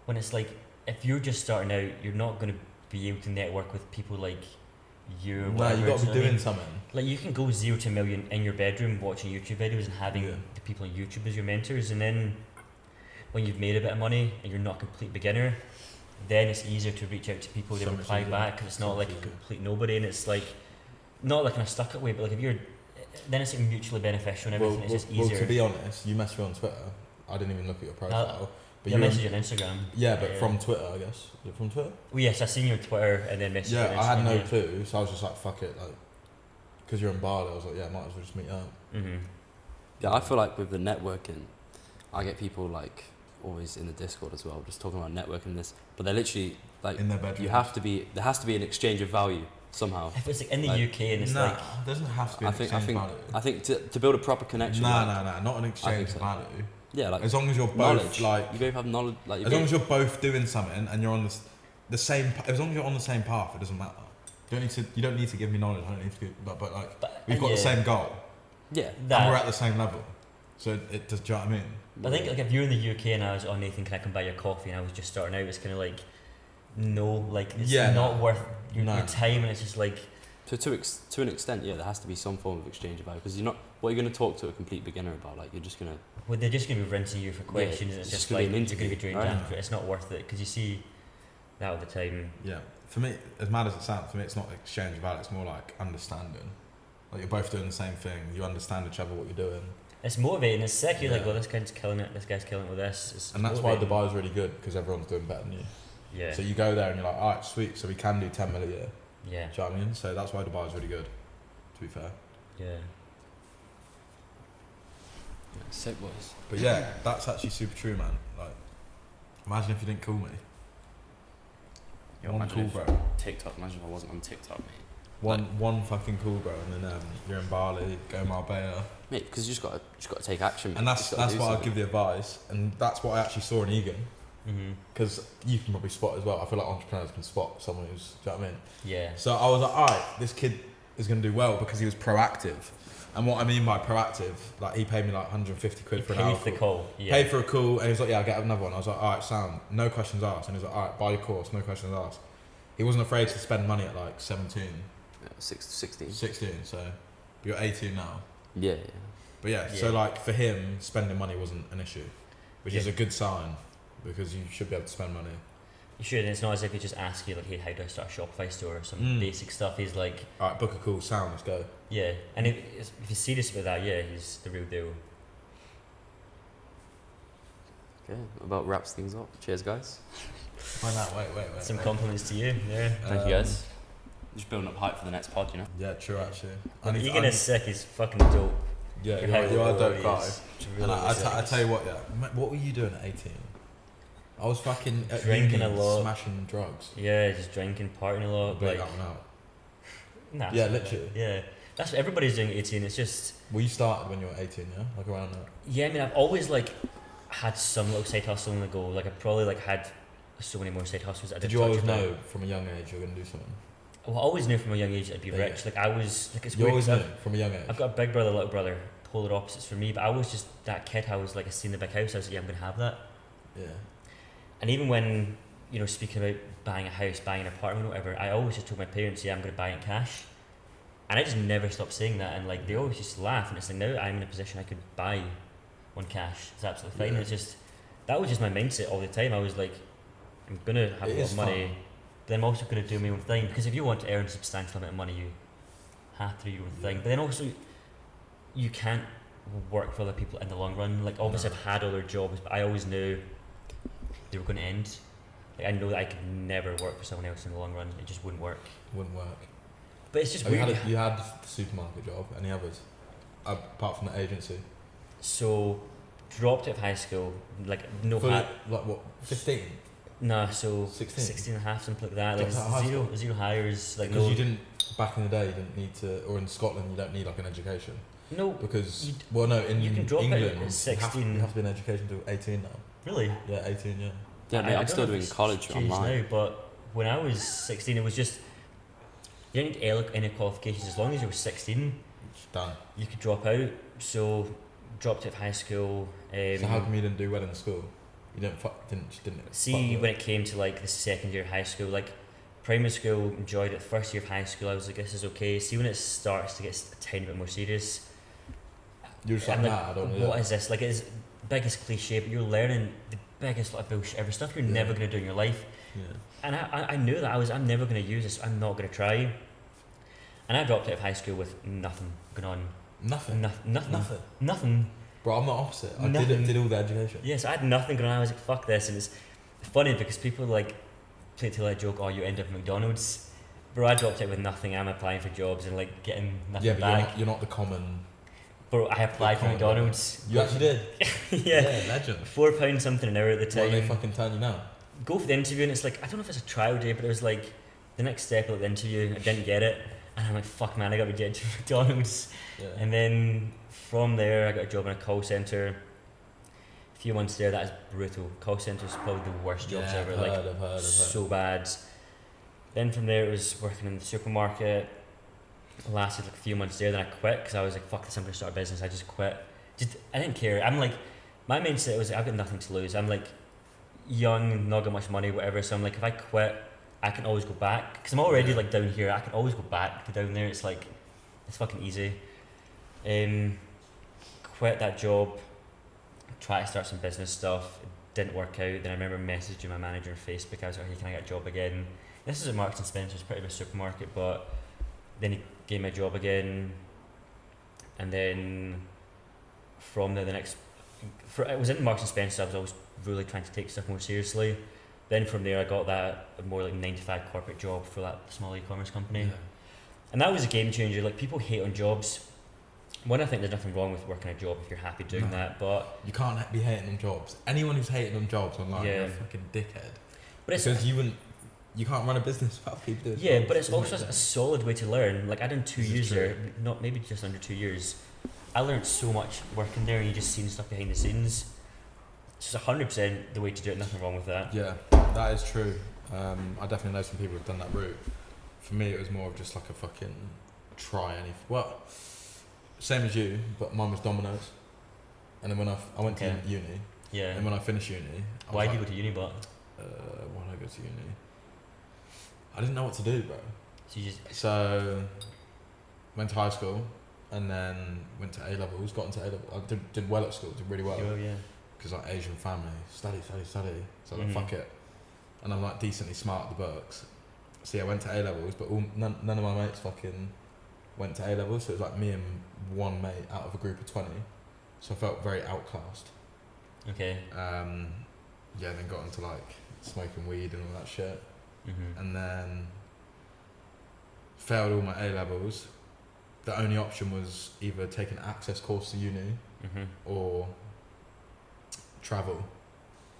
When it's like if you're just starting out, you're not going to be able to network with people like you. Or No, whatever, you got do to you be know what I doing mean? something. Like you can go 0 to a million in your bedroom watching YouTube videos and having Yeah. the people on YouTube as your mentors, and then when you've made a bit of money and you're not a complete beginner, then it's easier to reach out to people. They So much reply easier. back because it's So not much like a easier. complete nobody, and it's like not like in a stuck up way, but like if you're, then it's like mutually beneficial and everything. It's just easier. to be honest, you messaged me on Twitter. I didn't even look at your profile. But yeah, you message on Instagram. yeah, but from Twitter, I guess. Is it from Twitter? Well, yes, I seen your Twitter and then messaged you on Yeah, Instagram. I had no yeah. clue, so I was just like, fuck it, like, because you're in Bali, I was like, yeah, might as well just meet up. Mm-hmm. Yeah, I feel like with the networking, I get people like always in the Discord as well, just talking about networking this, but they're literally like, In their bedroom. there has to be an exchange of value somehow. If it's like in the Like, UK and it's Nah, like it doesn't have to be I an think exchange value. I think to build a proper connection. Nah, like, not an exchange so. value. Yeah, like As long as you're both knowledge. like, You both have knowledge. Like you as long both- as you're both doing something and you're on the same, as long as you're on the same path, it doesn't matter. You don't need to give me knowledge. I don't need to give, but like but, we've got the yeah, same goal yeah. that, and we're at the same level. So it does. Do you know what I mean? I think like if you're in the UK and I was, oh Nathan, can I come buy your coffee? And I was just starting out, it's kind of like, no, like it's Yeah, not no. worth your No. time, and it's just like, To an extent, yeah, there has to be some form of exchange of value because you're not. What you're going to talk to a complete beginner about? Like you're just going to. well, they're just going to be rinsing you for questions, and it's it's just just gonna like be an you're going to be interview, drained right? after it. It's not worth it because you see that all the time. Yeah. For me, as mad as it sounds, for me it's not exchange of value. It's more like understanding. Like you're both doing the same thing. You understand each other, what you're doing, It's motivating. It's sick. You're like, Yeah. well, this guy's killing it. This guy's killing it with this. It's and that's why motivating. Dubai is really good because everyone's doing better than you. Yeah. So you go there and you're like, all right, sweet. So we can do 10 mil a year. Yeah. Do you know what I mean? So that's why Dubai is really good. To be fair. Yeah. Sick boys. But yeah, that's actually super true, man. Like, imagine if you didn't call me. Yo, One imagine call, if- bro. TikTok. Imagine if I wasn't on TikTok, mate. One fucking call, bro, and then you're in Bali, go Marbella, Mate, because you just got to take action. Mate. and that's You just gotta do why I something. give the advice, and that's what I actually saw in Egan, Mm-hmm. because you can probably spot as well. I feel like entrepreneurs can spot someone who's, do you know what I mean? Yeah. So I was like, all right, this kid is going to do well because he was proactive. And what I mean by proactive, like he paid me like 150 quid for an hour. Paid for the call. Yeah. Paid for a call, and he was like, "Yeah, I'll get another one." I was like, "All right, sound, no questions asked." And he was like, "All right, buy your course, no questions asked." He wasn't afraid to spend money at like 17, Yeah, 16. 16. So you're 18 now. Yeah. But yeah, so like for him, spending money wasn't an issue, which is a good sign because you should be able to spend money. You should, and it's not as if he just asks you like, "Hey, how do I start a Shopify store?" or some basic stuff. He's like, "All right, book a call, sound, let's go." Yeah, and if he's serious about that, yeah, he's the real deal. Okay, about wraps things up. Cheers, guys. Wait. Some compliments to you. Yeah. Thank you, guys. Just building up hype for the next pod, you know. Yeah, true actually. Egan is sick. He's fucking dope. Yeah, Your you are a dope really guy. is. And I tell you what, yeah. What were you doing at 18? I was fucking at Drinking uni, a lot. smashing drugs. Yeah, just drinking, partying a lot. Break Like, that one out. nah, Yeah, literally. Yeah, that's what everybody's doing at 18. It's just, Well, you started when you were 18, yeah? Like around that. yeah. I mean, I've always like had some little side hustle on the go. Like I probably like had so many more side hustles. I Did didn't you touch always about. know from a young age you're going to do something? Well, I always knew from a young age I'd be Yeah, rich. yeah. Like I was, like it's You weird. always 'cause knew from a young age? I've got a big brother, little brother, polar opposites for me. But I was just that kid. I was like, I seen the big house. I was like, yeah, I'm gonna have that. Yeah. And even when, you know, speaking about buying a house, buying an apartment, whatever, I always just told my parents, yeah, I'm gonna buy it in cash. And I just never stopped saying that. And like they always just laugh. And it's like now I'm in a position I could buy one cash. It's absolutely fine. Yeah. It's just that was just my mindset all the time. I was like, I'm gonna have It a lot is of money, fun. but I'm also gonna do my own thing. Because if you want to earn a substantial amount of money, you have to do your own thing. But then also, you can't work for other people in the long run. Like obviously, No. I've had other jobs, but I always knew they were going to end. Like I know that I could never work for someone else in the long run. It just wouldn't work. Wouldn't work. But it's just Oh, you, weird. had the supermarket job. Any others? Apart from the agency? So dropped out of high school, like no Fully, hat. like what, 15? Nah, so 16? 16 and a half, something like that. Like Dropped out of high zero hires. Like Because no, you didn't, back in the day, you didn't need to, or in Scotland, you don't need like an education. no, Because, You- well, no, in you can drop out England, at you have, 16. you have to be in education till 18 now. really. Yeah, 18, yeah. Yeah, mate, I I'm don't still know if doing it's college changed online. now, but when I was 16, it was just you didn't need any qualifications. As long as you were 16, It's done. you could drop out. So dropped out of high school. So how come you didn't do well in school? You didn't See, when it came to like the second year of high school, like primary school, enjoyed it. First year of high school, I was like, this is okay. See, when it starts to get a tiny bit more serious, you're just like, I'm nah, I don't know. what is this? Like, it's biggest cliche, but you're learning the biggest lot of bullshit ever, stuff you're Yeah. never going to do in your life. Yeah. And I knew that I'm never going to use this. I'm not going to try. And I dropped out of high school with nothing going on. Nothing. Nothing. Bro, I'm the opposite. I Nothing. did all the education. Yes, I had nothing going on. I was like, fuck this. And it's funny because people like play to like joke, oh, you end up at McDonald's. Bro, I dropped out with nothing. I'm applying for jobs and like getting nothing Yeah, but back. you're not the common. Bro, I applied for common McDonald's. You actually did? Yeah. Legend. £4 something an hour at the What, time. they fucking turn you down? Go for the interview and it's like, I don't know if it's a trial day, but it was like the next step of the interview. I didn't get it. And I'm like, fuck man, I got rejected from McDonald's. Yeah. And then from there, I got a job in a call centre. A few months there, that is brutal. Call centre is probably the worst jobs Yeah, ever. I've heard. So bad. Then from there, it was working in the supermarket. Lasted like a few months there, then I quit because I was like, fuck this, I'm gonna start a business. I just quit. I didn't care. I'm like, my mindset was, I've got nothing to lose. I'm like young, not got much money, whatever. So I'm like, if I quit, I can always go back because I'm already Yeah. like down here. I can always go back to down there. It's like, it's fucking easy. Quit that job. Try to start some business stuff. It didn't work out. Then I remember messaging my manager on Facebook. I was like, hey, can I get a job again? This is at Marks and Spencer's, pretty big supermarket, but then he gave me a job again. And then from there, it was in Marks and Spencer. I was always really trying to take stuff more seriously. Then from there, I got that more like 9-to-5 corporate job for that small e-commerce company. Yeah. And that was a game changer. Like, people hate on jobs. One, I think there's nothing wrong with working a job if you're happy doing that, but You can't be hating on jobs. Anyone who's hating on jobs online, Yeah. you're a fucking dickhead. but it's Because you can't run a business without people doing yeah, jobs, but it's doesn't also make a sense? solid way to learn. Like, I done 2 This is years true. there, not maybe just under 2 years. I learned so much working there, and you just seen stuff behind the scenes. It's just 100% the way to do it. Nothing wrong with that. Yeah, that is true. I definitely know some people who've done that route. For me, it was more of just like a fucking try anything. Well, Same as you, but mine was Domino's. And then when I went Okay. to uni, Yeah. and when I finished uni, I Why was did you like, go to uni, but? why did I go to uni? I didn't know what to do, bro. So you just, So, went to high school, and then went to A levels. Got into A levels. I did well at school. Did really well. oh, yeah. Because like Asian family, study. So I'm like, Mhm. fuck it. And I'm like decently smart at the books. So yeah, I went to A levels, but none of my mates fucking went to A levels. So it was like me and one mate out of a group of 20. So I felt very outclassed. Okay. Yeah, then got into like smoking weed and all that shit. Mm-hmm. And then failed all my A levels. The only option was either take an access course to uni Mm-hmm. or travel.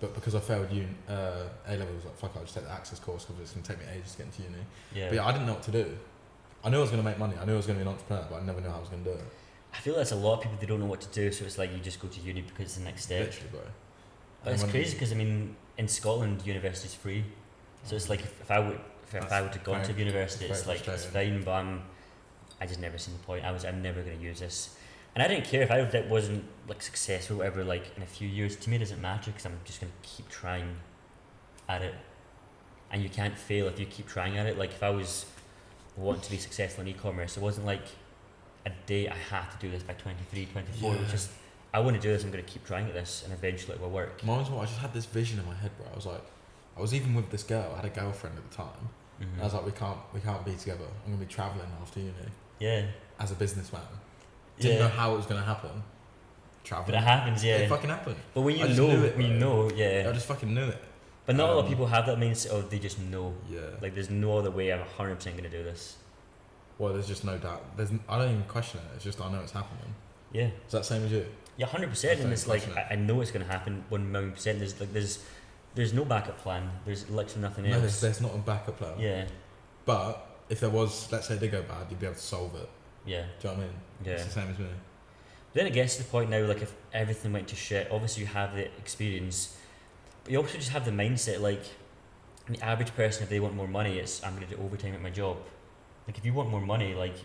But because I failed A levels, like fuck, I'll just take the access course because it's gonna take me ages to get into uni. Yeah. But yeah, I didn't know what to do. I knew I was gonna make money. I knew I was gonna be an entrepreneur, but I never knew how I was gonna do it. I feel that's a lot of people, they don't know what to do, so it's like you just go to uni because it's the next step. Literally, bro. But And it's when- crazy because I mean, in Scotland, university's free. So it's like if I would have gone to very- university, that's it's very like it's frustrating. fine, but I just never seen the point. I'm never gonna use this, and I didn't care if I wasn't like successful, or whatever. Like in a few years, to me, it doesn't matter because I'm just gonna keep trying at it, and you can't fail if you keep trying at it. Like if I was wanting to be successful in e-commerce, it wasn't like a day I have to do this by 23, 24. It was Yeah. just I want to do this. I'm gonna keep trying at this, and eventually it will work. Mine was what I just had this vision in my head, bro. I was like, I was even with this girl. I had a girlfriend at the time. Mm-hmm. And I was like, we can't be together. I'm gonna be traveling after uni Yeah. as a businessman. Didn't know Yeah. how it was gonna happen. Traveling. But it happens, yeah. It fucking happened. But when I you just know, knew it, when you bro. know, yeah. I just fucking knew it. But not a lot of Um, people have that mindset of they just know. Yeah. Like there's no other way I'm 100% gonna do this. Well, there's just no doubt. I don't even question it. It's just I know it's happening. Yeah. Is that same as you? Yeah, 100%. That's And the it's like question. I know it's gonna happen 1,000,000%. There's no backup plan. There's literally nothing No, else. there's not a backup plan. Yeah. But if there was, let's say it did go bad, you'd be able to solve it. Yeah. Do you know what I mean? Yeah. It's the same as me. Then it gets to the point now, like if everything went to shit, obviously you have the experience, but you also just have the mindset. Like the average person, if they want more money, it's I'm gonna do overtime at my job. Like if you want more money, like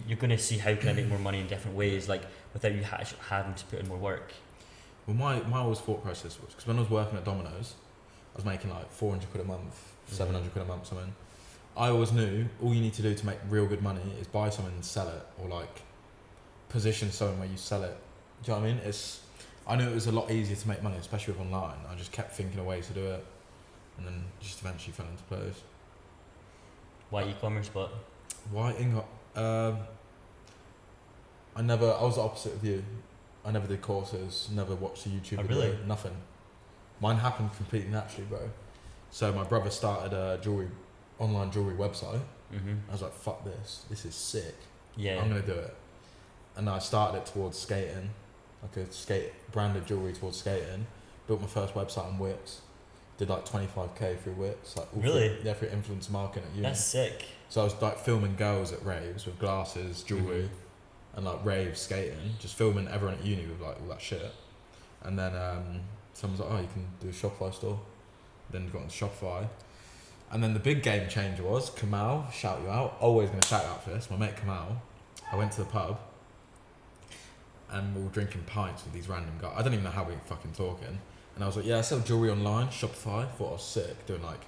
you're gonna see how can I make more money in different ways, like without you having to put in more work. Well, my always thought process was, because when I was working at Domino's, I was making like 400 quid a month, 700 quid a month, something. I always knew all you need to do to make real good money is buy something and sell it, or like position something where you sell it. Do you know what I mean? I knew it was a lot easier to make money, especially with online. I just kept thinking of ways to do it, and then just eventually fell into place. Why e-commerce? But Why Ingot? I was the opposite of you. I never did courses, never watched a YouTube Oh, video, really? nothing. Mine happened completely naturally, bro. So my brother started a online jewelry website. I was like, fuck this is sick. yeah, I'm gonna do it. And I started it towards skating, like a branded jewelry towards skating. Built my first website on Wix. Did like 25k through Wix, like all Really? through influencer marketing at uni. that's sick. So I was like filming girls at raves with glasses, jewelry, and like raves skating, just filming everyone at uni with like all that shit. And then someone was like, oh, you can do a Shopify store. Then got on Shopify. And then the big game changer was Kamal, shout you out. Always gonna shout you out for this. My mate Kamal, I went to the pub and we were drinking pints with these random guys. I don't even know how we were fucking talking. And I was like, yeah, I sell jewelry online, Shopify. Thought I was sick, doing like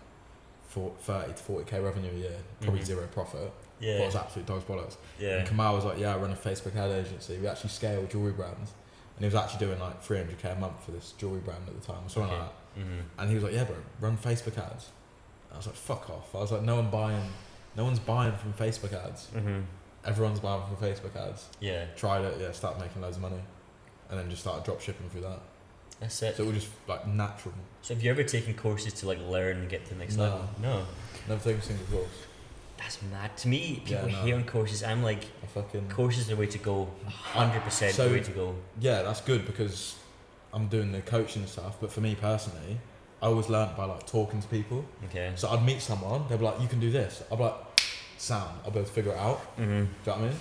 30 to 40k revenue a year, probably zero profit. Thought I Yeah, was absolute dog's bollocks. yeah, And Kamal was like, yeah, I run a Facebook ad agency. We actually scale jewelry brands. And he was actually doing like 300k a month for this jewelry brand at the time, or something like that. And he was like, yeah, bro, run Facebook ads. I was like, fuck off. I was like, no one's buying from Facebook ads. Everyone's buying from Facebook ads. yeah. Tried it, yeah, started making loads of money. And then just started drop shipping through that. That's it. So it was just like natural. So have you ever taken courses to like learn and get to the next No. level? No. Never taken a single course. That's mad. To me, people Yeah, no. hate on courses. I'm like, I fucking... courses are the way to go. 100% So- the way to go. Yeah, that's good because I'm doing the coaching stuff. But for me personally, I always learnt by like talking to people. Okay. So I'd meet someone, they'd be like, you can do this. I'd be like, sound. I'll be able to figure it out. Do you know what I mean?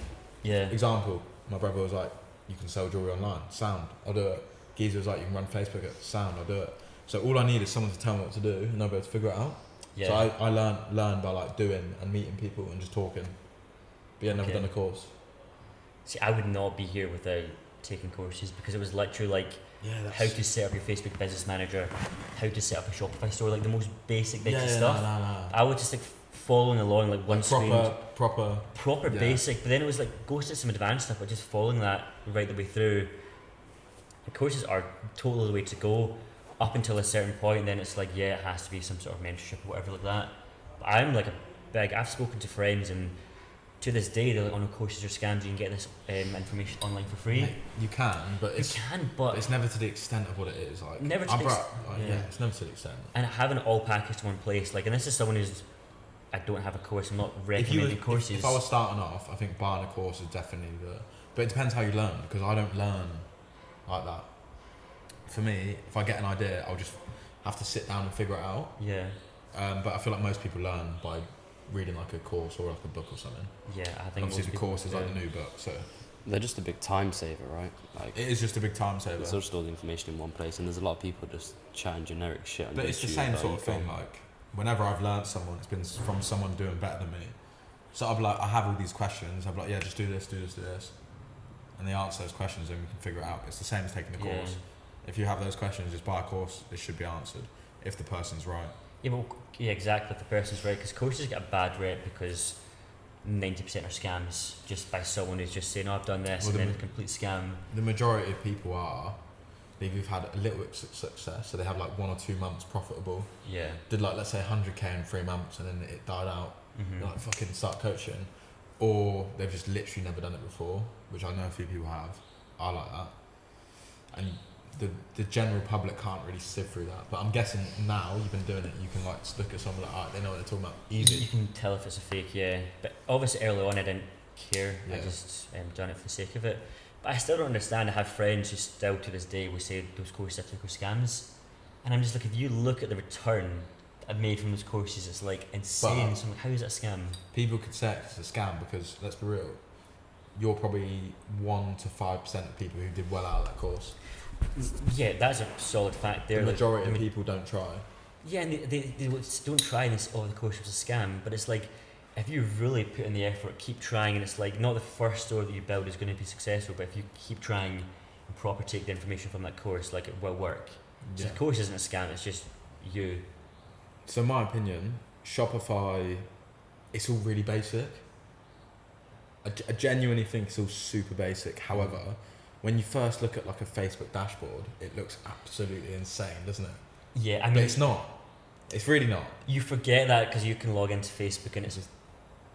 Yeah. Example, my brother was like, you can sell jewelry online. Sound. I'll do it. Geezer was like, you can run Facebook at sound. I'll do it. So all I need is someone to tell me what to do and I'll be able to figure it out. Yeah. So I learn by like doing and meeting people and just talking. But yeah, never Okay. done a course. See, I would not be here without taking courses, because it was literally like how to set up your Facebook Business Manager, how to set up a Shopify store, like the most basic bits of stuff. No. I was just like following along, like one screen, proper basic. But then it was like go to some advanced stuff, but just following that right the way through. The courses are totally the way to go up until a certain point. Then it's like, yeah, it has to be some sort of mentorship or whatever like that. But I'm like I've spoken to friends, and to this day they're like, on courses or scams, you can get this information online for free. Mate, you can, but it's never to the extent of what it is. Like never to the extent. It's never to the extent. And having it all packaged in one place, like, and this is someone who's, I don't have a course, I'm not recommending courses. If I was starting off, I think buying a course is definitely but it depends how you learn, because I don't learn like that. For me, if I get an idea, I'll just have to sit down and figure it out. Yeah. But I feel like most people learn by reading like a course or like a book or something. Yeah, I think obviously the course is like the new book, so they're just a big time saver, right? Like it is just a big time saver. It's just all the information in one place, and there's a lot of people just chatting generic shit on But YouTube. it's the same sort of thing. Like whenever I've learned someone, it's been from someone doing better than me. So I'll be like, I have all these questions. I'll be like, yeah, just do this, and they answer those questions, and we can figure it out. It's the same as taking the course. If you have those questions, just buy a course. It should be answered if the person's right. Yeah, exactly. If the person's right, because courses get a bad rep because 90% are scams, just by someone who's just saying, "Oh, I've done this," and then a complete scam. The majority of people they've had a little bit of success, so they have like 1 or 2 months profitable. Yeah. Did like, let's say 100k in 3 months, and then it died out. Mm-hmm. They're like, fucking start coaching, or they've just literally never done it before, which I know a few people have. I like that, and the general public can't really sift through that. But I'm guessing now you've been doing it, you can like look at someone like, they know what they're talking about. Easy. You can tell if it's a fake, yeah. But obviously early on I didn't care. Yeah. I just done it for the sake of it. But I still don't understand. I have friends who still to this day will say those courses are typical scams, and I'm just like, if you look at the return I've made from those courses, it's like insane. But so I'm like, how is that a scam? People could say it's a scam because, let's be real, you're probably 1 to 5% of people who did well out of that course. Yeah, that's a solid fact there. The majority of people don't try. Yeah, and they don't try this, the course was a scam, but it's like, if you really put in the effort, keep trying, and it's like, not the first store that you build is going to be successful, but if you keep trying and proper take the information from that course, like, it will work. So the course isn't a scam, it's just you. So in my opinion, Shopify, it's all really basic. I genuinely think it's all super basic. However, when you first look at like a Facebook dashboard, it looks absolutely insane, doesn't it? Yeah, I mean, but it's not. It's really not. You forget that because you can log into Facebook and it's just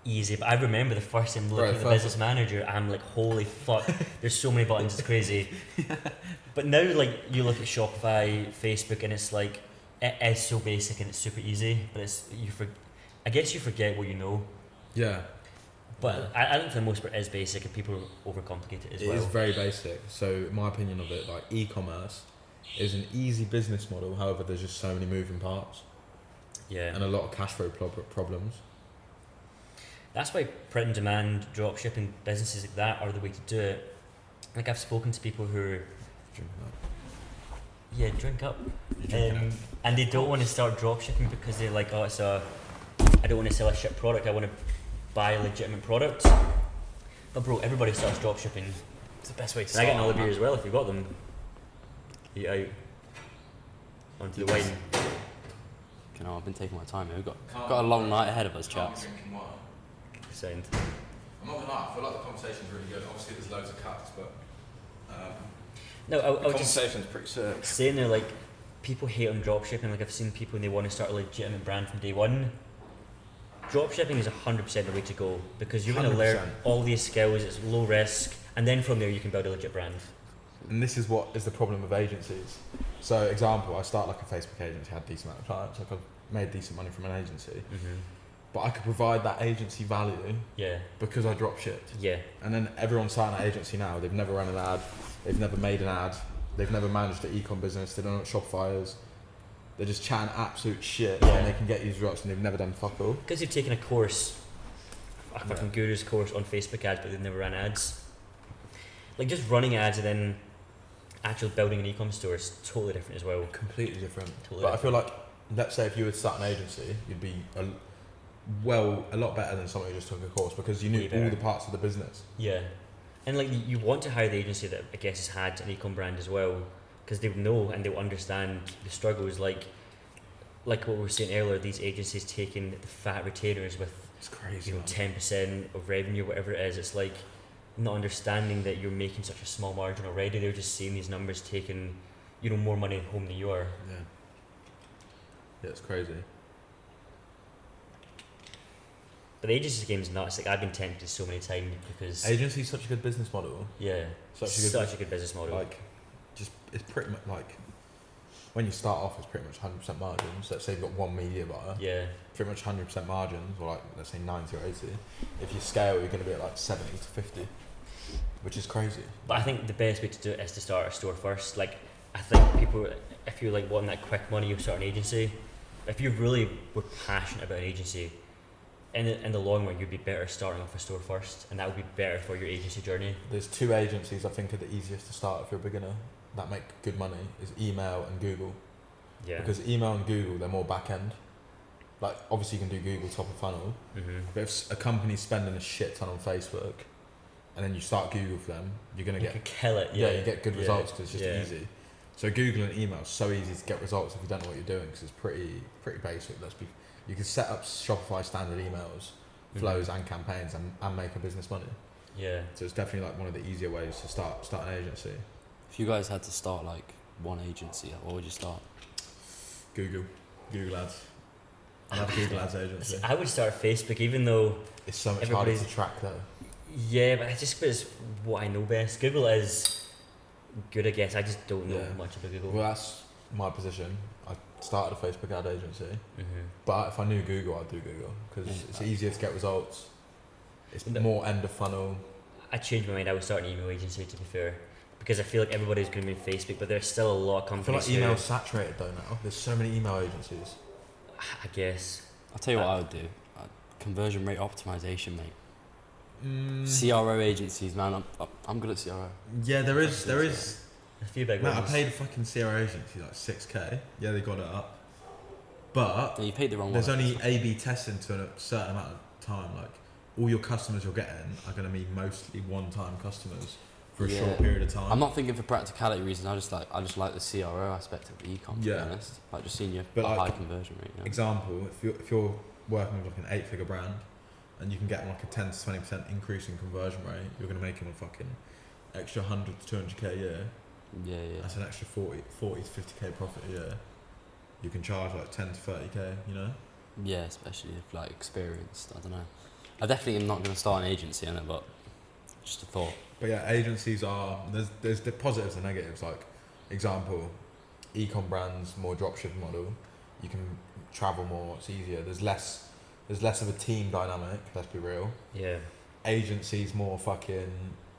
easy. But I remember the first time looking at the business manager, I'm like, holy fuck, there's so many buttons, it's crazy. But now, like, you look at Shopify, Facebook, and it's like, it is so basic and it's super easy. But it's I guess you forget what you know. Yeah. But I think for the most part it is basic, and people overcomplicate it as well. It is very basic. So my opinion of it, like, e-commerce is an easy business model. However, there's just so many moving parts. Yeah. And a lot of cash flow problems. That's why print and demand, drop shipping, businesses like that are the way to do it. Like, I've spoken to people who are... Yeah, drink up. And they don't want to start drop shipping because they're like, I don't want to sell a shit product, I want to buy a legitimate product. But bro, everybody starts drop shipping. It's the best way to And I start. get another beer as well if you've got them. Eat out. Onto the wine. I've been taking my time here. We've got a long night ahead of us, chaps. Sound. I'm not gonna lie, I feel like the conversation's really good. Obviously there's loads of cuts, but No, I was just conversation's pretty sick. saying there, like, people hate on dropshipping. Like, I've seen people and they want to start a legitimate brand from day one. Dropshipping is 100% the way to go because you're going to learn 100%. all these skills. It's low risk, and then from there you can build a legit brand. And this is what is the problem with agencies. So, example, I start like a Facebook agency, had a decent amount of clients, like I've made decent money from an agency, but I could provide that agency value because I drop shipped. Yeah. And then everyone's starting an agency now, they've never run an ad, they've never made an ad, they've never managed an e-com business, they don't know what Shopify is. They're just chatting absolute shit and they can get these results and they've never done fuck all. Because you've taken a course, a fucking guru's course on Facebook ads, but they've never ran ads. Like, just running ads and then actually building an e-com store is totally different as well. Completely different. Totally but different. I feel like, let's say if you were to start an agency, you'd be a lot better than someone who just took a course because you knew all the parts of the business. Yeah. And like you want to hire the agency that I guess has had an ecom brand as well, because they know and they'll understand the struggles. Like what we were saying earlier, these agencies taking the fat retainers with It's crazy. 10% of revenue, whatever it is. It's like not understanding that you're making such a small margin already. They're just seeing these numbers taking more money home than you are. Yeah. Yeah, it's crazy. But the agency game is nuts. Like I've been tempted so many times because Agency's such a good business model. yeah, such a good business model. Like, it's pretty much like when you start off, it's pretty much 100% margins. Let's say you've got one media buyer, yeah, pretty much 100% margins, or like let's say 90 or 80. If you scale, you're going to be at like 70 to 50, which is crazy. but I think the best way to do it is to start a store first. Like I think people, if you're like wanting that quick money, you start an agency. If you really were passionate about an agency, in the long run, you'd be better starting off a store first, and that would be better for your agency journey. There's two agencies I think are the easiest to start if you're a beginner that make good money, is email and Google. Yeah. Because email and Google, they're more back end. Like obviously you can do Google top of funnel, but if a company's spending a shit ton on Facebook, and then you start Google for them, you're gonna You get could kill it. you get good results because it's just Yeah. easy. So Google and email is so easy to get results if you don't know what you're doing because it's pretty basic. You can set up Shopify standard emails, flows and campaigns and make a business money. Yeah. So it's definitely like one of the easier ways to start an agency. If you guys had to start like one agency, what would you start? Google ads. Another Google ads agency. I would start Facebook, even though It's so much harder to track though. yeah, but it's what I know best. Google is good, I guess. I just don't know Yeah. much about Google. Well, that's my position. I started a Facebook ad agency, Mm-hmm. but if I knew Google, I'd do Google because it's easier to get results. It's No. more end of funnel. I changed my mind. I would start an email agency, to be fair, because I feel like everybody's going to be on Facebook, but there's still a lot of I feel companies. like email's saturated though now. There's so many email agencies. I guess. I'll tell you what I would do. Conversion rate optimization, mate. CRO agencies, man. I'm good at CRO. Yeah, there is. A few big Man, I ones. paid a fucking CRO agency like 6k. Yeah, they got it up, but No, you paid the wrong there's one. only A/B testing to a certain amount of time. Like all your customers you're getting are going to be mostly one-time customers for a Yeah. short period of time. I'm not thinking for practicality reasons. I just like the CRO aspect of the e-com. To Yeah. be honest, like just seeing your But like, high conversion rate. You know? Example, if you're working with like an 8-figure brand and you can get like a 10 to 20% increase in conversion rate, you're going to make them a fucking extra 100 to 200k a year. Yeah. That's an extra 40 to 50k profit a year. You can charge like 10 to 30k, you know? Yeah, especially if like experienced. I don't know. I definitely am not going to start an agency in it, but just a thought. But yeah, agencies are, there's the positives and negatives. Like, example, ecom brands, more dropshipping model, you can travel more, it's easier. There's less of a team dynamic, let's be real. Yeah. Agencies more fucking,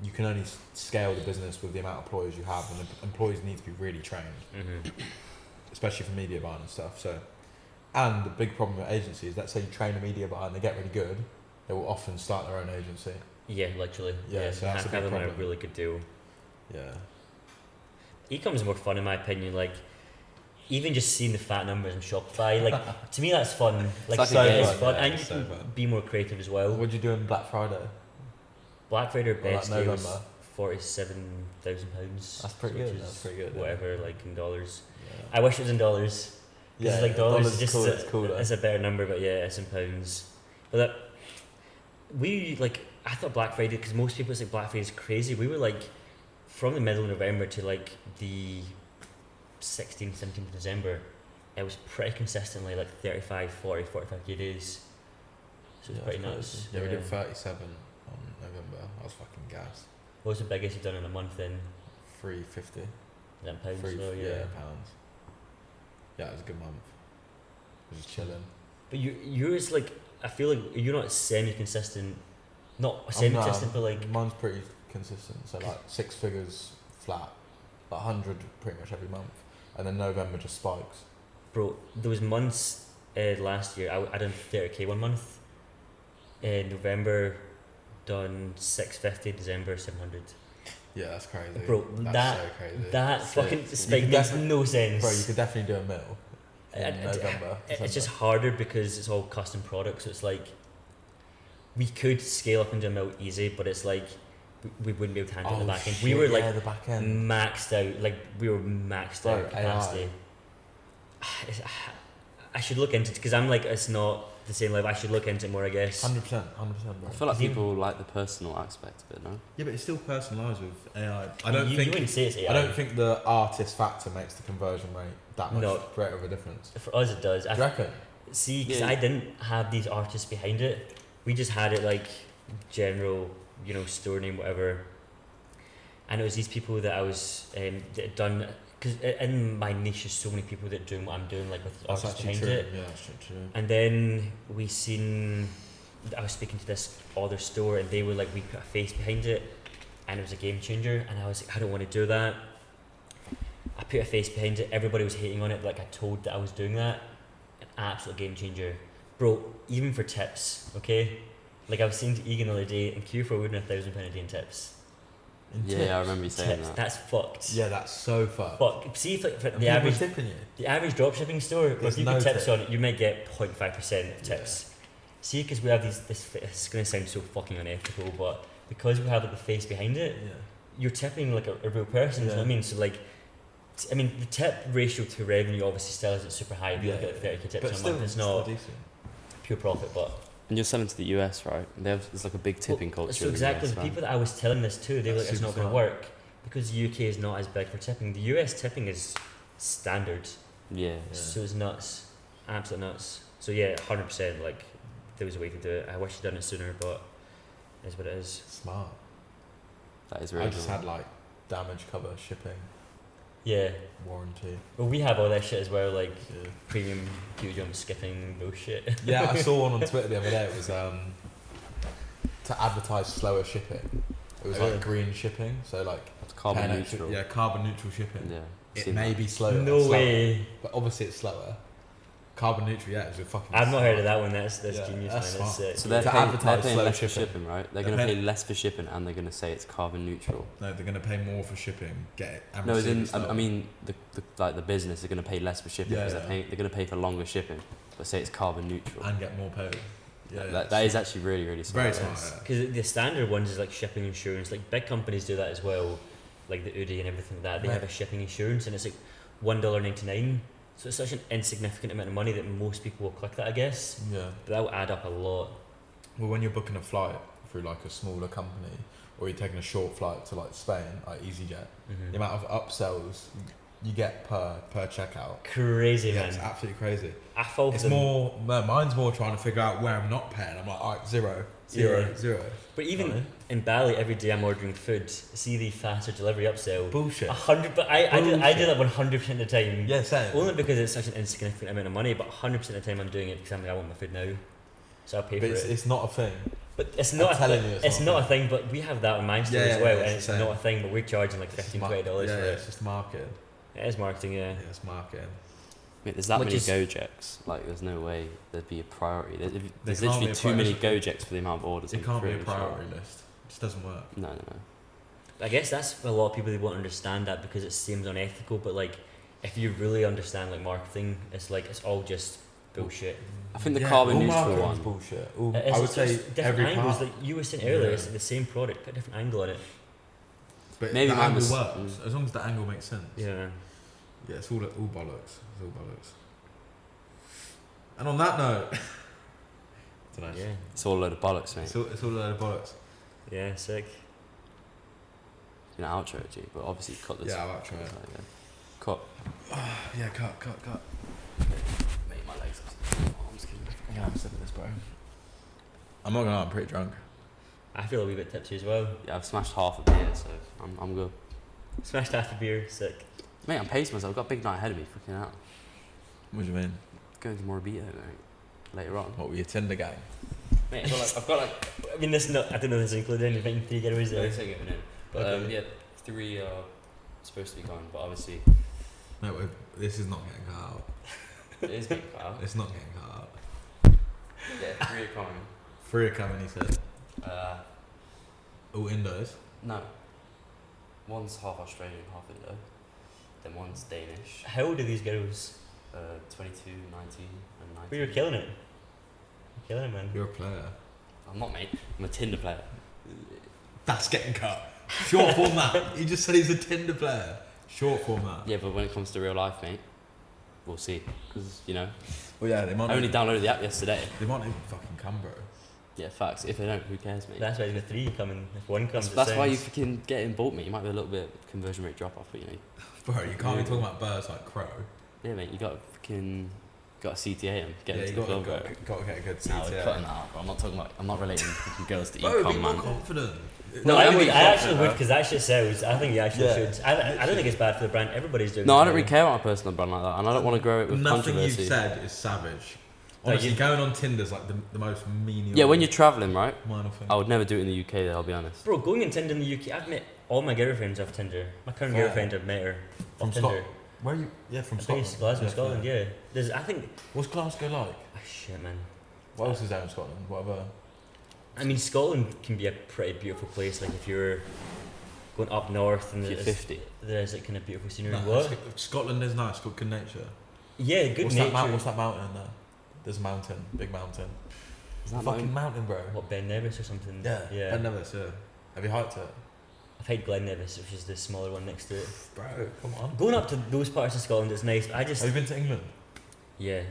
you can only scale the business with the amount of employees you have, and the employees need to be really trained, especially for media buying and stuff. So, and the big problem with agencies, let's say you train a media buyer and they get really good, they will often start their own agency. Yeah, literally. Yeah, so that's a big them a problem. really good deal. Yeah. Ecom is more fun in my opinion. Like, even just seeing the fat numbers in Shopify, like to me that's fun. Like, It's so like a it's game. fun, Yeah, and it's you so can fun. be more creative as well. What'd you do on Black Friday? Black Friday Or like best deal was November? £47,000. That's pretty which good. is That's pretty good. Whatever, like in dollars. Yeah. I wish it was in dollars. Because Yeah, like dollars is is just cool, it's cooler. it's a better number, but yeah, it's in pounds. But that, I thought Black Friday, because most people say Black Friday is crazy. We were like from the middle of November to like the 16th, 17th of December. It was pretty consistently like 35, 40, 45k days. So it's pretty that's nuts. crazy. Yeah, we did 37 on November. I was fucking gassed. What was the biggest you've done in a month then? 350. Is that in pounds? Three, Oh, yeah. pounds. Yeah, it was a good month. It was just chilling. But yours, like, I feel like you're not semi-consistent. Not semi-consistent, but like, mine's pretty consistent. So like 6 figures flat, like 100 pretty much every month, and then November just spikes. bro, there was months last year, I done 30k one month. November, done 650, December 700. Yeah, that's crazy. Bro, that's so crazy. That Sick. fucking You spike could makes definitely- no sense. Bro, you could definitely do a mil in November. It's just harder because it's all custom products. So it's like we could scale up into a mil easy, but it's like we wouldn't be able to handle the Oh, back end. shit, We were like the back end. maxed out. Like we were maxed Bro, out capacity. I should look into it because I'm like it's not the same level. I should look into it more, I guess. 100%, bro. I feel like people like the personal aspect of it, no? Yeah, but it's still personalised with AI. You wouldn't say it's AI. I don't think the artist factor makes the conversion rate that much No. greater of a difference. For us, it does. Do you reckon? See, because Yeah. I didn't have these artists behind it. We just had it like general, store name, whatever. And it was these people that I was that had done. Because in my niche, there's so many people that are doing what I'm doing, like with the That's artists actually behind true. it. Yeah, that's true. And then I was speaking to this other store, and they were like, we put a face behind it, and it was a game changer. And I was like, I don't want to do that. I put a face behind it. Everybody was hating on it. Like I told that I was doing that. An absolute game changer, bro. Even for tips, okay. Like I was saying to Egan the other day, in Q4 we wouldn't have £1,000 a day in tips. Yeah, I remember you saying Tips, that. that's fucked. Yeah, that's so fucked. Fuck. See, for And the people average tipping you. The average dropshipping store, There's if you no put tips tip. on it, you might get 0.5% of tips. See, because we have it's going to sound so fucking unethical, but because we have like, the face behind it, Yeah. you're tipping like a real person, you know what I mean? So like, the tip ratio to revenue obviously still isn't super high. If you look at 30k tips But a still, month, it's still not decent. pure profit, but... And you're selling to the US, right? There's like a big tipping culture. So in the exactly, US, the right? people that I was telling this to, they were like, it's Super not going to fun. work, because the UK is not as big for tipping. The US tipping is standard. Yeah. So it's nuts, absolute nuts. So yeah, 100%. Like there was a way to do it. I wish I'd done it sooner, but it's what it is. Smart. That is really I just cool. had like damage cover, shipping, Yeah. warranty. Well, we have all that shit as well, like Yeah. premium huge skipping bullshit. Yeah, I saw one on Twitter the other day. It was to advertise slower shipping. It was Oh, like really? green shipping, so like It's carbon 10 extra- neutral. Yeah, carbon neutral shipping. Yeah. It seen may that. be slower. No slower, way. but obviously it's slower. Carbon neutral, yeah, it was a fucking. I've not heard of smart. that one. That's Yeah, genius, that's man. That's smart. sick. So they're To paying advertise slow less for shipping. shipping, right? They're They're going to pay paying- less for shipping, and they're going to say it's carbon neutral. No, they're gonna pay more for shipping. Get it. And No, as receive in, it slower. I mean, the business are going to pay less for shipping Yeah, because yeah. they're going to pay for longer shipping, but say it's carbon neutral. and get more paid. Yeah, That is actually really, really smart. very smart. Yeah. Because the standard ones is like shipping insurance. Like big companies do that as well, like the Udi and everything like that. They have a shipping insurance, and it's like $1.99. So it's such an insignificant amount of money that most people will click that, I guess. Yeah. But that will add up a lot. Well, when you're booking a flight through like a smaller company, or you're taking a short flight to like Spain, like EasyJet, Mm-hmm. the amount of upsells you get per checkout. Crazy, Yeah, man. it's absolutely crazy. I fall for It's them. more. No, mine's more trying to figure out where I'm not paying. I'm like, alright, zero. But even Right. in Bali, every day I'm ordering food. See the faster delivery upsell. Bullshit. 100, but I do Bullshit. that 100% of the time. Yeah, same. Only because it's such an insignificant amount of money, but 100% of the time I'm doing it because I'm like, I want my food now, so I'll pay But for it. it's not a thing. But it's not. I'm telling you, it's not a thing. But we have that in my store Yeah, as yeah, well, yeah, and it's it's the not same. a thing. But we're charging like It's $15, mar- $20 yeah, for yeah, it. it's just marketing. It is marketing, yeah. Yeah, it's marketing. Mate, there's that Which many is- Gojeks. Like, there's no way there'd be a priority. There's can't literally be a too many priority. Gojeks for the amount of orders. It I'm can't be a pretty sure. priority list. It just doesn't work. No. I guess that's a lot of people they won't understand that because it seems unethical. But like, if you really understand like marketing, it's like it's all just bullshit. I think the Yeah, carbon all neutral marketing's one. bullshit. All, It's I would just say different every angles. part. Like you were saying earlier, Yeah. it's the same product, put a different angle on it. But Maybe the mine angle was- works as long as the angle makes sense. Yeah. Yeah, it's all bollocks. It's all bollocks. And on that note, I don't know. Yeah. It's all a load of bollocks, mate. It's all a load of bollocks. Yeah. Sick. You know, outro, G, but obviously cut this. Yeah, I'll outro it. Cut. Yeah, cut. Mate, my legs. Oh, I'm just kidding. Yeah, I'm sick of this, bro. I'm not gonna lie, I'm pretty drunk. I feel a wee bit tipsy as well. Yeah, I've smashed half a beer, so I'm good. Smashed half a beer. Sick. Mate, I'm pacing myself. I've got a big night ahead of me. Fucking hell. What do you mean? Going to Morabito, mate. Later on. What were your Tinder gang? Mate, I've got like. I mean, this not. I don't know if this includes anything. 3 getaways No, there. it's taking it in. But Okay. yeah, 3 are supposed to be gone, but obviously No, wait, this is not getting cut out. it is getting cut out. It's not getting cut out. Yeah, 3 are coming. 3 are coming, he said. All Indos. No. One's half Australian, half Indo. Then one's Danish. How old are these girls? 22, 19, and 19. But you're killing it. You're killing it, man. You're a player. I'm not, mate. I'm a Tinder player. That's getting cut. Short format. He just said he's a Tinder player. Short format. Yeah, but when it comes to real life, mate, we'll see. Because, you know, Well, yeah, they might. I only downloaded the app yesterday. They might even fucking come, bro. Yeah, facts. If they don't, who cares, mate? That's why he's got 3 coming. If 1 comes, That's why you fucking get in bulk, mate. You might be a little bit conversion rate drop off, but you know. Bro, you can't be talking about birds like crow. Yeah, mate. You got to fucking got to CTA him. Get Yeah, into you the club, bro. got to get a good No, we're CTA. cutting that out, bro. I'm not talking about. I'm not relating fucking girls to Bro, be econ, more man. confident. No, I I, am would, being I actually confident, would bro. because that shit sells. I think you actually should. I don't think it's bad for the brand. Everybody's doing. No, it I don't really now. care about my personal brand like that, and I don't want to grow it with Nothing controversy. you've said is savage. No, Honestly, you- going on Tinder's like the most menial. Yeah, when you're travelling, right? minor thing. I would never do it in the UK, though. I'll be honest. Bro, going on Tinder in the UK, I've met all my girlfriends off Tinder. My current Fair. girlfriend, I've met her From off Tinder. Scotland. Where are you? Yeah, from I'm Scotland. based Glasgow, Yeah, Scotland. fair. Yeah. There's, I think. What's Glasgow like? Oh, shit, man. What else is there in Scotland? Whatever. I mean, Scotland can be a pretty beautiful place. Like if you're going up north and If you're there's, 50. there's like kind of beautiful scenery. Nah, What? Scotland is nice. Got good nature. Yeah, good what's nature. What's that mountain there? There's a mountain. Big mountain. Is that Fucking my mountain, bro. What, Ben Nevis or something? Yeah. Yeah. Ben Nevis, yeah. Have you hiked it? I've hiked Glen Nevis, which is the smaller one next to it. Bro, come on. Going up to those parts of Scotland is nice. I just Have you been to England? yeah,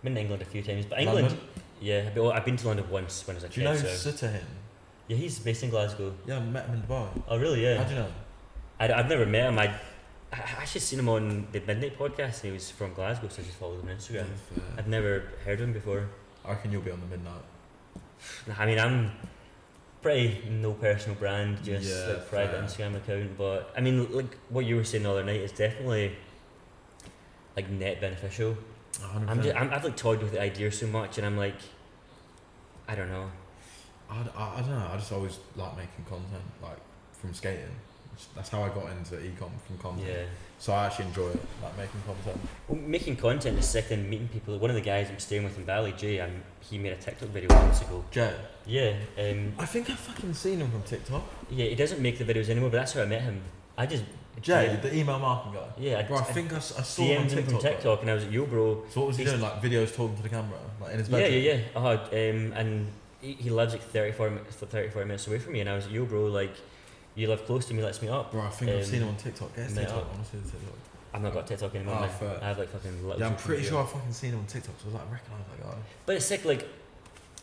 been to England a few times, but England. London? Yeah, I've been to London once when I was a Do you know kid. So Sutterhin? yeah, he's based in Glasgow. Yeah, I met him in Dubai. Oh really? Yeah. How do you know? I've never met him. I actually seen him on the Midnight podcast. And he was from Glasgow, so I just followed him on Instagram. Yeah. I've never heard of him before. I reckon you'll be on the midnight. I mean, I'm pretty no personal brand, just Yeah, like private fair. Instagram account. But I mean, like what you were saying the other night is definitely like net beneficial. 100%. I've like toyed with the idea so much, and I'm like, I don't know. I don't know. I just always like making content, like from skating. That's how I got into ecom, from content. Yeah. So I actually enjoy it, like making content. Well, making content is sick and meeting people. One of the guys I'm staying with in Bali, Jay, he made a TikTok video months ago. Jay, Yeah. I think I've fucking seen him from TikTok. Yeah, he doesn't make the videos anymore, but that's how I met him. I just Jay, yeah. the email marketing guy. Yeah, Bro, I think I saw him on DM'd him from TikTok. TikTok, and I was like, yo, bro. So what was he He's- doing? Like videos talking to the camera, like in his Yeah, bedroom. yeah. And he lives like 34 minutes away from me, and I was like, yo, bro, like, you live close to me, let's meet up. Bro, I think I've seen him on TikTok. Get his met TikTok. up. I want to see the TikTok. I've not got TikTok anymore. Oh, man. fair. I have like fucking. Yeah, I'm pretty sure I've fucking seen him on TikTok. So I was like, I recognise that guy. But it's sick, like,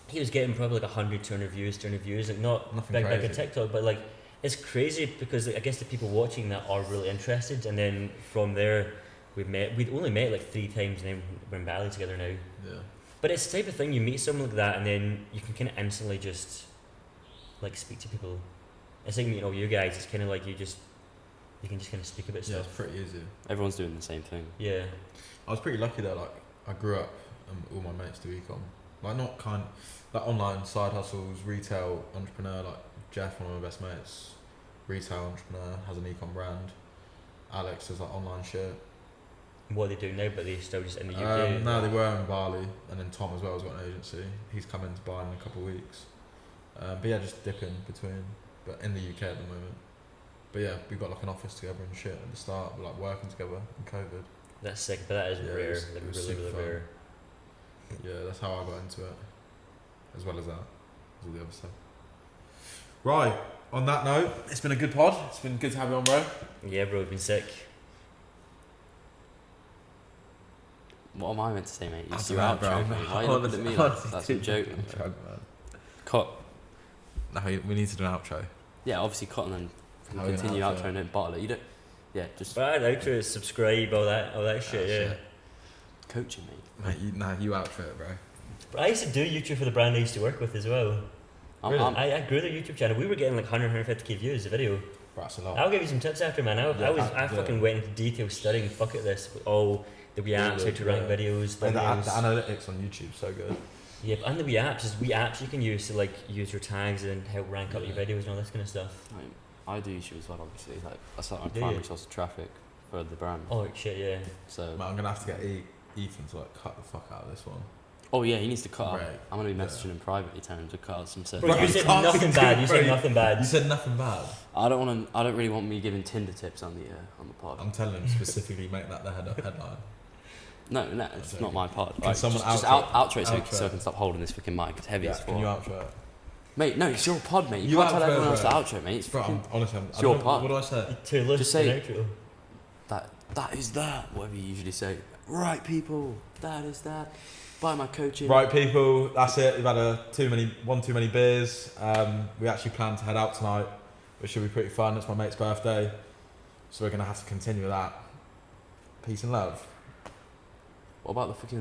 he was getting probably like 100, 200 views, 200 views, like not Nothing big crazy. on TikTok, but like, it's crazy because like, I guess the people watching that are really interested, and then from there, we'd only met like 3 times, and then we're in Bali together now. Yeah. But it's the type of thing you meet someone like that, and then you can kind of instantly just like speak to people. It's like meeting all you guys. It's kind of like you can just kind of speak about Yeah, stuff. it's pretty easy. Everyone's doing the same thing. Yeah. I was pretty lucky though. Like I grew up and all my mates do ecom. Like not like online side hustles, retail entrepreneur. Like Jeff, one of my best mates, retail entrepreneur, has an ecom brand. Alex does like online shit. What they do now, but they still just in the UK. No, they were in Bali, and then Tom as well has got an agency. He's coming to Bali in a couple of weeks. But yeah, just dipping between. But in the UK at the moment. But yeah, we got like an office together and shit at the start. We're like working together in COVID. That's sick, but that is Yeah, rare. it was Like, really, super really fun. rare. Yeah, that's how I got into it. As well as that. As all the other stuff. Right, on that note, it's been a good pod. It's been good to have you on, bro. Yeah, bro, you've been sick. What am I meant to say, mate? You I see don't know, outro, bro. mate. Why are you looking at me like Honestly, that's a joke? I'm joking, man. Cut. No, we need to do an outro. Yeah, obviously cut and then How we continue gonna outro outro? and then bottle it. You don't. Yeah, just But outro, subscribe, all that shit. Yeah. coaching, mate. Mate, you outro it, bro. But I used to do YouTube for the brand I used to work with as well. I'm, I'm, I grew their YouTube channel. We were getting like 100, 150k views a video. Bro, that's a lot. I'll give you some tips after, man. I fucking yeah. went into detail studying fuck at this with all the wee apps, how to rank Yeah. videos, And the thumbnails. analytics on YouTube so good. Yeah, but and the wee apps you can use to like use your tags and help rank up your Yeah. videos and all this kind of stuff. I do YouTube as well, obviously. Like that's like my Do primary you? source of traffic for the brand. Oh shit, yeah. So. Mate, I'm gonna have to get Ethan to like cut the fuck out of this one. Oh yeah, he needs to cut out. Right. I'm gonna be Yeah. messaging him privately, telling him to cut out some stuff. Bro, you you said can't nothing do bad. it, You bro. said nothing bad. You said nothing bad. I don't really want me giving Tinder tips on the pod. I'm telling him specifically make that the headline. No, it's not my pod. Can someone just outro outro it so it? I can stop holding this fucking mic. It's heavy Yeah, as fuck. can you outro it? Mate, no, it's your pod, mate. You You can't tell outro, everyone else bro. the outro, mate. It's Bro, fucking, honestly, it's your part. What do I say? Taylor, Just say- an outro. that is that. Whatever you usually say. Right, people. That is that. Buy my coaching. Right, people, that's it. We've had one too many beers. We actually plan to head out tonight, which should be pretty fun. It's my mate's birthday, so we're gonna have to continue with that. Peace and love. What about the fucking